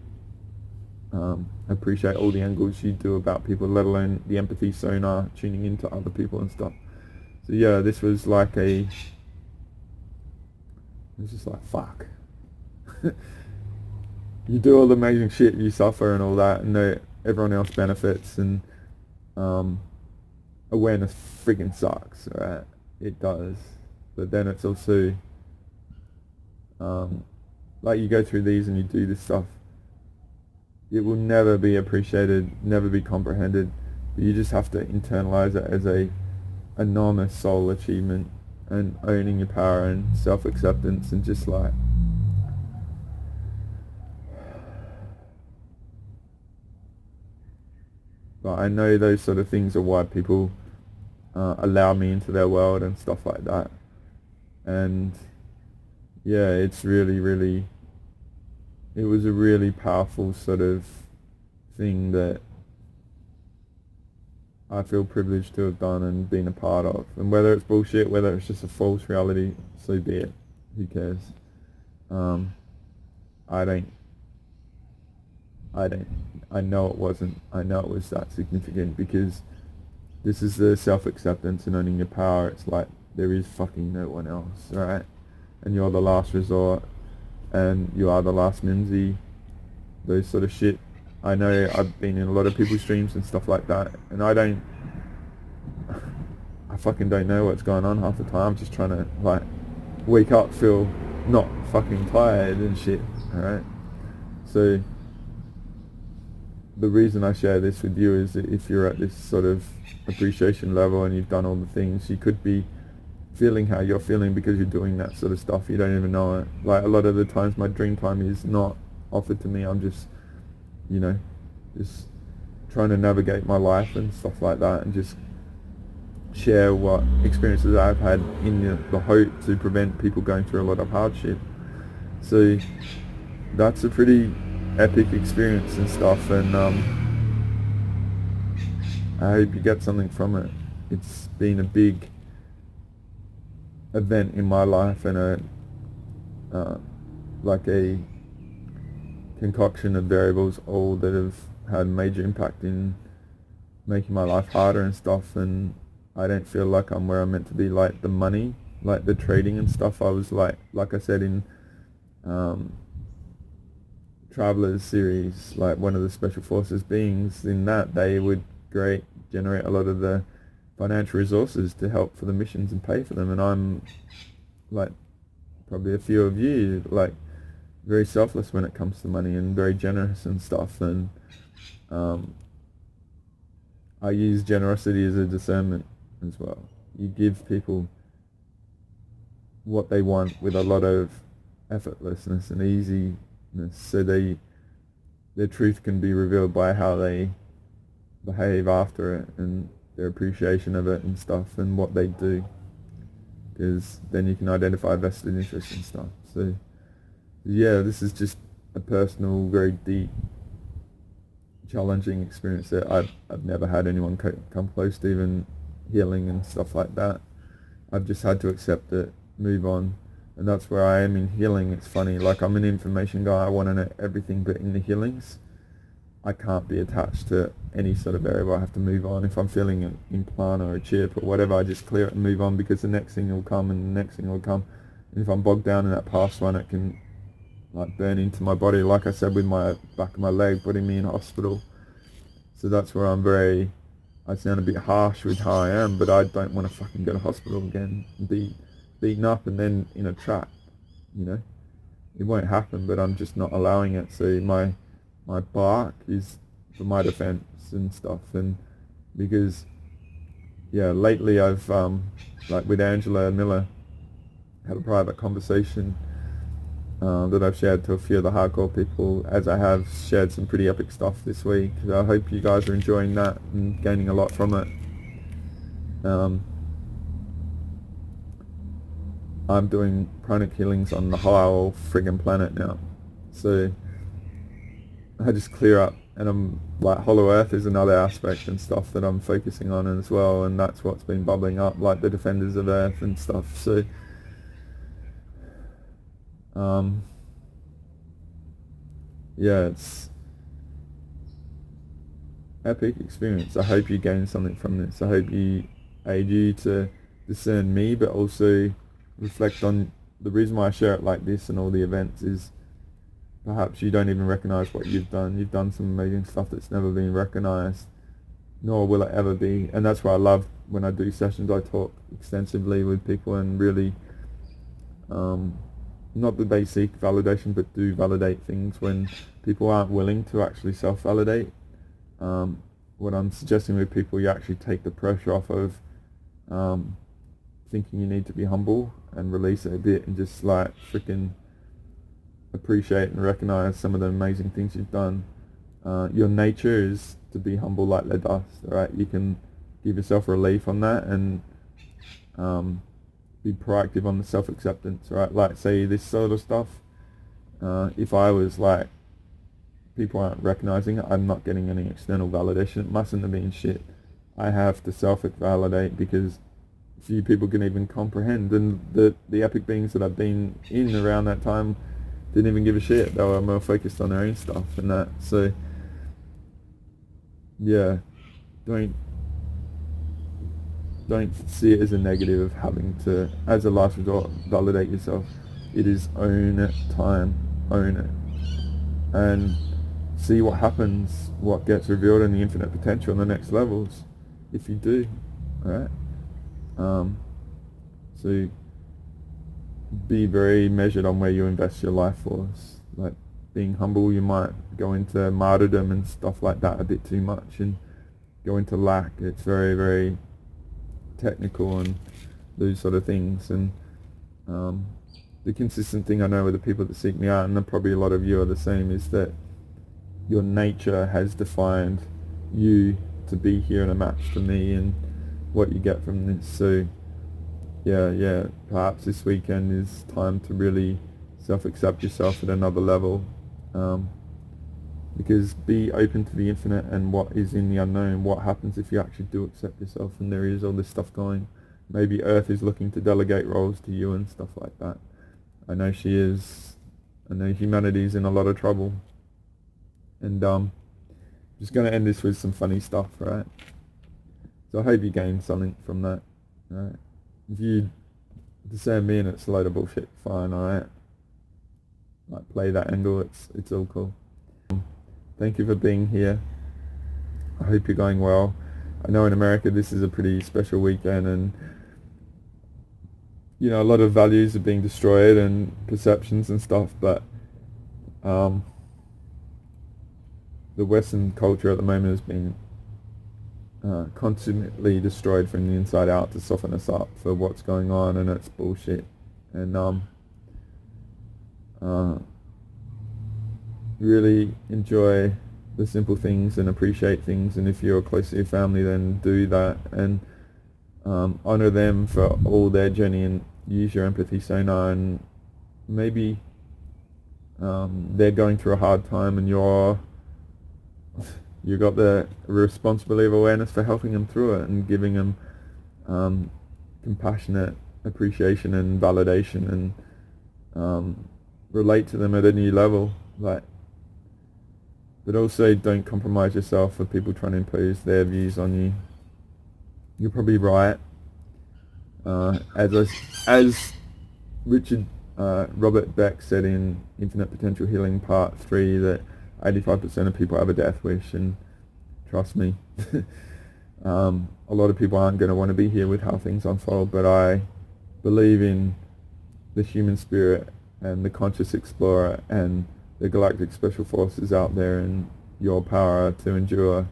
to appreciate all the angles you do about people, let alone the empathy sonar, tuning into other people and stuff. So yeah, this was like it was just like, fuck. You do all the amazing shit, you suffer and all that, and know everyone else benefits, and awareness freaking sucks, right? It does. But then it's also like you go through these and you do this stuff, it will never be appreciated, never be comprehended. But you just have to internalize it as a enormous soul achievement, and owning your power and self-acceptance, and just like but I know those sort of things are why people allow me into their world and stuff like that. And yeah, it's really, it was a really powerful sort of thing that I feel privileged to have done and been a part of. And whether it's bullshit, whether it's just a false reality, so be it. Who cares? I know it wasn't. I know it was that significant, because this is the self-acceptance and owning your power. It's like there is fucking no one else, right? And you're the last resort, and you are the last Mimsy. Those sort of shit. I know I've been in a lot of people's streams and stuff like that, and I fucking don't know what's going on half the time. I'm just trying to like wake up, feel not fucking tired and shit, alright? So the reason I share this with you is that if you're at this sort of appreciation level and you've done all the things, you could be feeling how you're feeling because you're doing that sort of stuff. You don't even know it. Like a lot of the times my dream time is not offered to me. I'm just, you know, just trying to navigate my life and stuff like that, and just share what experiences I've had in the hope to prevent people going through a lot of hardship. So that's a pretty epic experience and stuff, and I hope you get something from it. It's been a big event in my life, and like a concoction of variables all that have had major impact in making my life harder and stuff. And I don't feel like I'm where I'm meant to be. Like the money, like the trading and stuff, I was like I said in Travelers series, like one of the special forces beings in that, they would generate a lot of the financial resources to help for the missions and pay for them. And I'm like probably a few of you, like very selfless when it comes to money and very generous and stuff. And I use generosity as a discernment as well. You give people what they want with a lot of effortlessness and easiness, so their truth can be revealed by how they behave after it, and their appreciation of it and stuff, and what they do, because then you can identify vested interest and stuff. So yeah, this is just a personal, very deep, challenging experience that I've never had anyone come close to even healing and stuff like that. I've just had to accept it, move on, and that's where I am in healing. It's funny, like I'm an information guy, I want to know everything, but in the healings I can't be attached to any sort of variable. I have to move on. If I'm feeling an implant or a chip or whatever, I just clear it and move on, because the next thing will come and the next thing will come. And if I'm bogged down in that past one, it can like burn into my body, like I said with my back of my leg, putting me in hospital. So that's where I sound a bit harsh with how I am, but I don't want to fucking go to hospital again and be beaten up and then in a trap, you know. It won't happen, but I'm just not allowing it. So my bark is for my defense and stuff. And because yeah, lately I've like with Angela Miller had a private conversation that I've shared to a few of the hardcore people, as I have shared some pretty epic stuff this week. I hope you guys are enjoying that and gaining a lot from it. I'm doing pranic healings on the whole friggin' planet now. So I just clear up, and I'm like, Hollow Earth is another aspect and stuff that I'm focusing on as well, and that's what's been bubbling up, like the Defenders of Earth and stuff. So yeah, it's epic experience. I hope you gain something from this. I hope you aid you to discern me, but also reflect on the reason why I share it like this and all the events is perhaps you don't even recognize what you've done. You've done some amazing stuff that's never been recognized, nor will it ever be. And that's why I love when I do sessions, I talk extensively with people and really, not that they seek validation, but do validate things when people aren't willing to actually self-validate. What I'm suggesting with people, you actually take the pressure off of thinking you need to be humble and release it a bit and just like freaking appreciate and recognize some of the amazing things you've done. Your nature is to be humble like lead dust, right? You can give yourself relief on that and be proactive on the self-acceptance, right? Like say this sort of stuff, if I was like, people aren't recognizing it, I'm not getting any external validation. It mustn't have been shit. I have to self-validate because few people can even comprehend, and the epic beings that I've been in around that time didn't even give a shit. They were more focused on their own stuff and that. So yeah, don't see it as a negative of having to, as a last resort, validate yourself. It is own it time, own it, and see what happens, what gets revealed in the infinite potential in the next levels if you do. Alright, so be very measured on where you invest your life force. Like being humble, you might go into martyrdom and stuff like that a bit too much and go into lack. It's very, very technical and those sort of things. And the consistent thing I know with the people that seek me out, and probably a lot of you are the same, is that your nature has defined you to be here in a match to me and what you get from this. So yeah, perhaps this weekend is time to really self-accept yourself at another level, because be open to the infinite and what is in the unknown. What happens if you actually do accept yourself and there is all this stuff going? Maybe Earth is looking to delegate roles to you and stuff like that. I know she is. I know humanity's in a lot of trouble. And just going to end this with some funny stuff, right? So I hope you gain something from that, right? If you discern me and it's a load of bullshit, fine, alright? Like play that angle, it's all cool. Thank you for being here. I hope you're going well. I know in America this is a pretty special weekend, and you know, a lot of values are being destroyed and perceptions and stuff, but the Western culture at the moment has been constantly destroyed from the inside out to soften us up for what's going on, and it's bullshit. And really enjoy the simple things and appreciate things, and if you're close to your family, then do that and honor them for all their journey and use your empathy sonar. And maybe they're going through a hard time and you got the responsibility of awareness for helping them through it and giving them compassionate appreciation and validation, and relate to them at a new level. Like, but also don't compromise yourself for people trying to impose their views on you. You're probably right. As Richard Robert Beck said in Infinite Potential Healing Part 3, that 85% of people have a death wish, and trust me, a lot of people aren't going to want to be here with how things unfold, but I believe in the human spirit and the conscious explorer and the galactic special forces out there, and your power to endure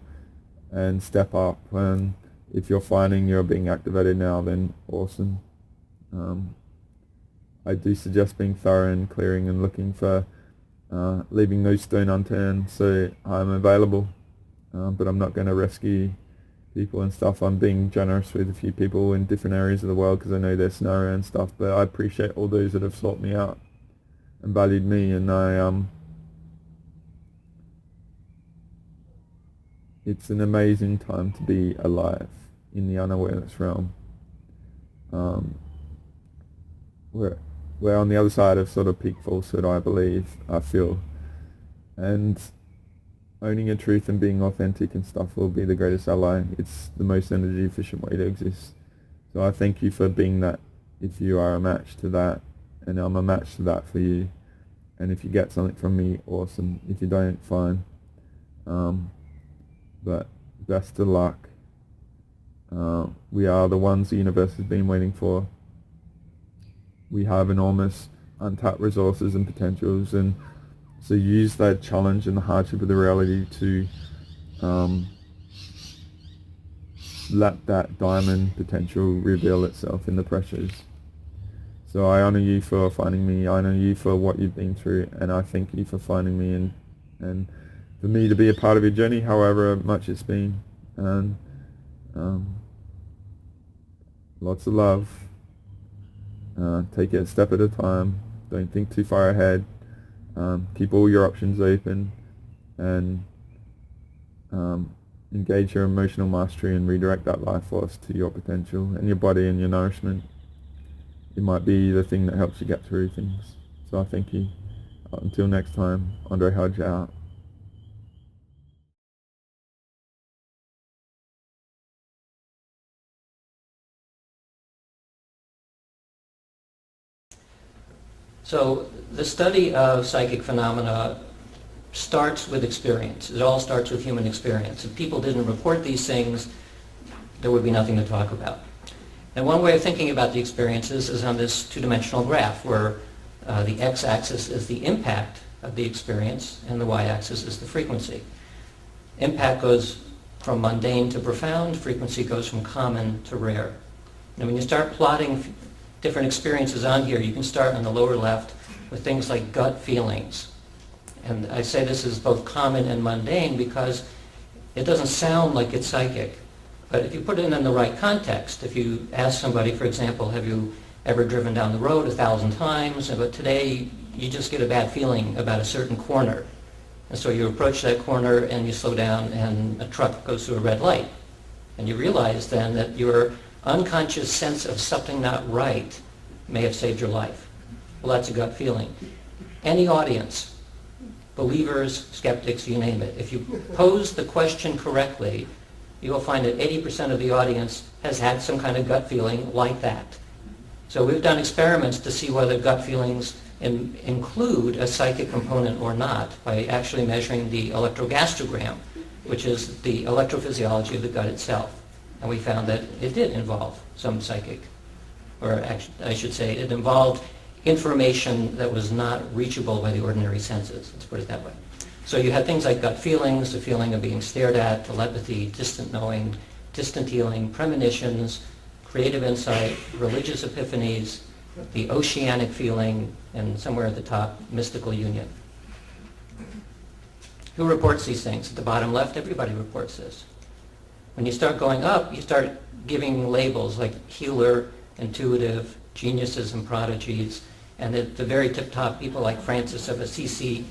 and step up. And if you're finding you're being activated now, then awesome. I do suggest being thorough and clearing and looking for leaving no stone unturned. So I'm available, but I'm not going to rescue people and stuff. I'm being generous with a few people in different areas of the world because I know their scenario and stuff, but I appreciate all those that have sought me out and valued me, and it's an amazing time to be alive in the unawareness realm. We're on the other side of sort of peak falsehood, I believe, I feel, and owning your truth and being authentic and stuff will be the greatest ally. It's the most energy efficient way to exist. So I thank you for being that, if you are a match to that, and I'm a match to that for you. And if you get something from me, awesome. If you don't, fine. But best of luck. We are the ones the universe has been waiting for. We have enormous untapped resources and potentials, and so use that challenge and the hardship of the reality to let that diamond potential reveal itself in the pressures. So I honor you for finding me, I honor you for what you've been through, and I thank you for finding me and for me to be a part of your journey, however much it's been. And lots of love. Take it a step at a time. Don't think too far ahead. Keep all your options open, and engage your emotional mastery and redirect that life force to your potential and your body and your nourishment. It might be the thing that helps you get through things. So I thank you. Until next time, Andre Hodge out. So the study of psychic phenomena starts with experience. It all starts with human experience. If people didn't report these things, there would be nothing to talk about. And one way of thinking about the experiences is on this two-dimensional graph where the x-axis is the impact of the experience and the y-axis is the frequency. Impact goes from mundane to profound, frequency goes from common to rare. And when you start plotting different experiences on here, you can start on the lower left with things like gut feelings. And I say this is both common and mundane because it doesn't sound like it's psychic. But if you put it in the right context, if you ask somebody, for example, have you ever driven down the road 1,000 times, but today you just get a bad feeling about a certain corner. And so you approach that corner and you slow down and a truck goes through a red light. And you realize then that your unconscious sense of something not right may have saved your life. Well, that's a gut feeling. Any audience, believers, skeptics, you name it, if you pose the question correctly, you will find that 80% of the audience has had some kind of gut feeling like that. So we've done experiments to see whether gut feelings include a psychic component or not by actually measuring the electrogastrogram, which is the electrophysiology of the gut itself. And we found that it did involve some psychic, or actually, I should say, it involved information that was not reachable by the ordinary senses, let's put it that way. So you had things like gut feelings, the feeling of being stared at, telepathy, distant knowing, distant healing, premonitions, creative insight, religious epiphanies, the oceanic feeling, and somewhere at the top, mystical union. Who reports these things? At the bottom left, everybody reports this. When you start going up, you start giving labels like healer, intuitive, geniuses and prodigies, and at the very tip top, people like Francis of Assisi,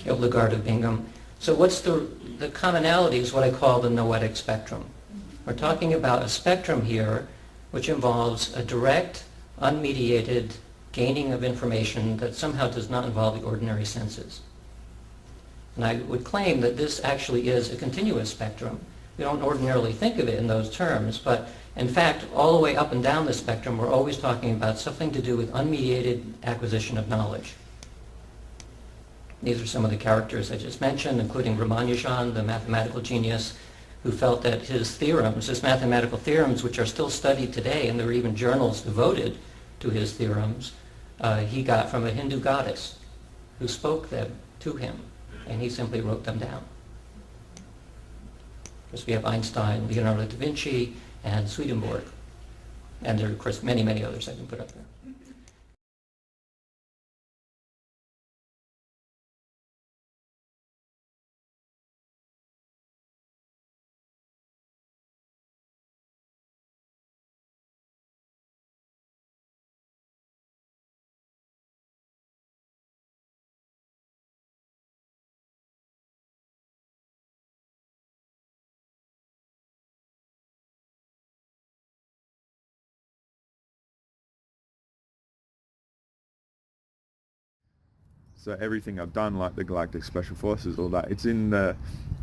Hildegard of Bingen. So what's the commonality is what I call the noetic spectrum. We're talking about a spectrum here which involves a direct, unmediated gaining of information that somehow does not involve the ordinary senses. And I would claim that this actually is a continuous spectrum. We don't ordinarily think of it in those terms, but in fact, all the way up and down the spectrum, we're always talking about something to do with unmediated acquisition of knowledge. These are some of the characters I just mentioned, including Ramanujan, the mathematical genius, who felt that his theorems, his mathematical theorems, which are still studied today, and there are even journals devoted to his theorems, he got from a Hindu goddess who spoke them to him, and he simply wrote them down. Of course, we have Einstein, Leonardo da Vinci, and Swedenborg. And there are, of course, many, many others I can put up there. So everything I've done, like the Galactic Special Forces, all that, it's in the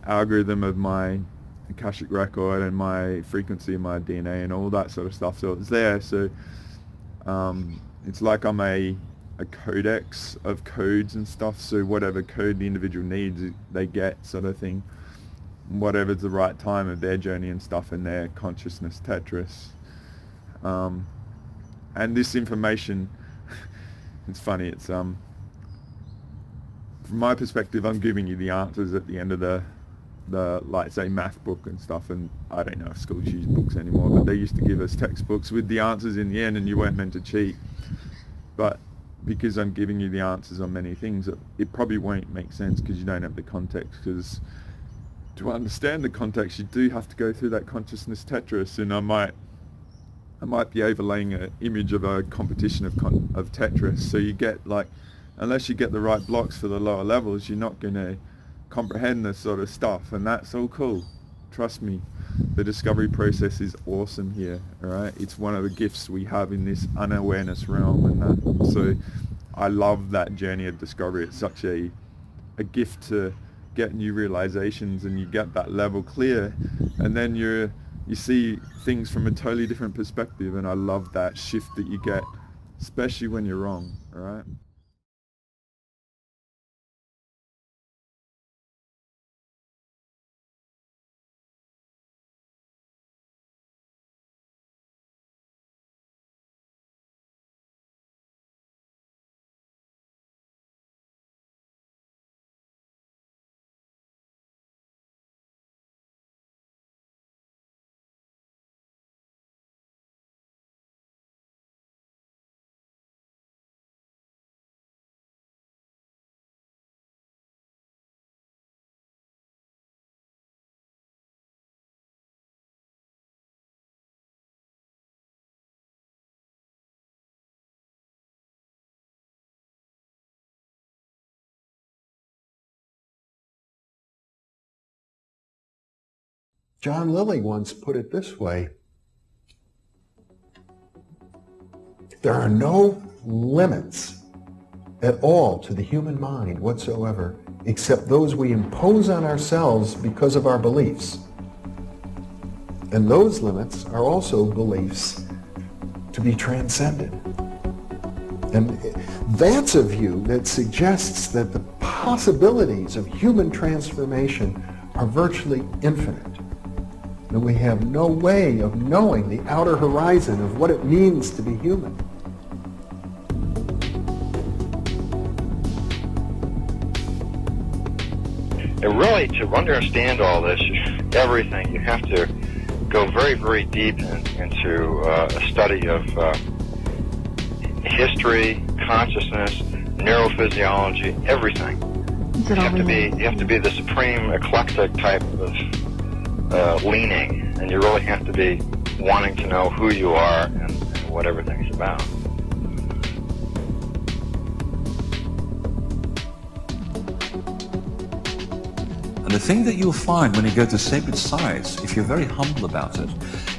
algorithm of my Akashic record and my frequency of my DNA and all that sort of stuff. So it's there. So it's like I'm a codex of codes and stuff. So whatever code the individual needs, they get, sort of thing. Whatever's the right time of their journey and stuff in their consciousness Tetris. And this information, it's funny, it's from my perspective, I'm giving you the answers at the end of the like, say, math book and stuff, and I don't know if schools use books anymore, but they used to give us textbooks with the answers in the end, and you weren't meant to cheat. But because I'm giving you the answers on many things, it probably won't make sense because you don't have the context, because to understand the context, you do have to go through that consciousness Tetris, and I might be overlaying an image of a competition of Tetris. So you get, like, unless you get the right blocks for the lower levels, you're not going to comprehend this sort of stuff, and that's all cool. Trust me, the discovery process is awesome here. All right, it's one of the gifts we have in this unawareness realm, and that. So I love that journey of discovery. It's such a gift to get new realizations, and you get that level clear, and then you see things from a totally different perspective, and I love that shift that you get, especially when you're wrong. All right. John Lilly once put it this way: there are no limits at all to the human mind whatsoever, except those we impose on ourselves because of our beliefs. And those limits are also beliefs to be transcended. And that's a view that suggests that the possibilities of human transformation are virtually infinite. And we have no way of knowing the outer horizon of what it means to be human. And really, to understand all this, everything, you have to go very, very deep into a study of history, consciousness, neurophysiology, everything. You have to be the supreme eclectic type of leaning, and you really have to be wanting to know who you are and what everything's about. And the thing that you'll find when you go to sacred sites, if you're very humble about it,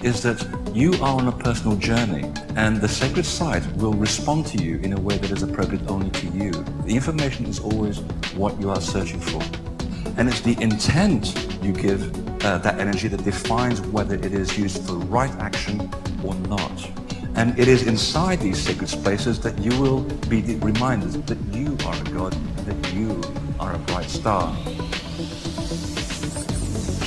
is that you are on a personal journey, and the sacred site will respond to you in a way that is appropriate only to you. The information is always what you are searching for. And it's the intent you give that energy that defines whether it is used for right action or not. And it is inside these sacred spaces that you will be reminded that you are a god, that you are a bright star.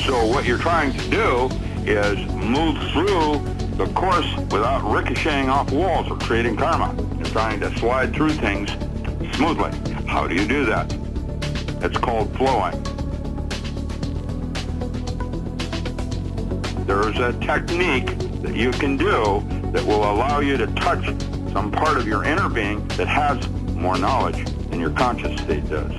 So what you're trying to do is move through the course without ricocheting off walls or creating karma. You're trying to slide through things smoothly. How do you do that? It's called flowing. There's a technique that you can do that will allow you to touch some part of your inner being that has more knowledge than your conscious state does.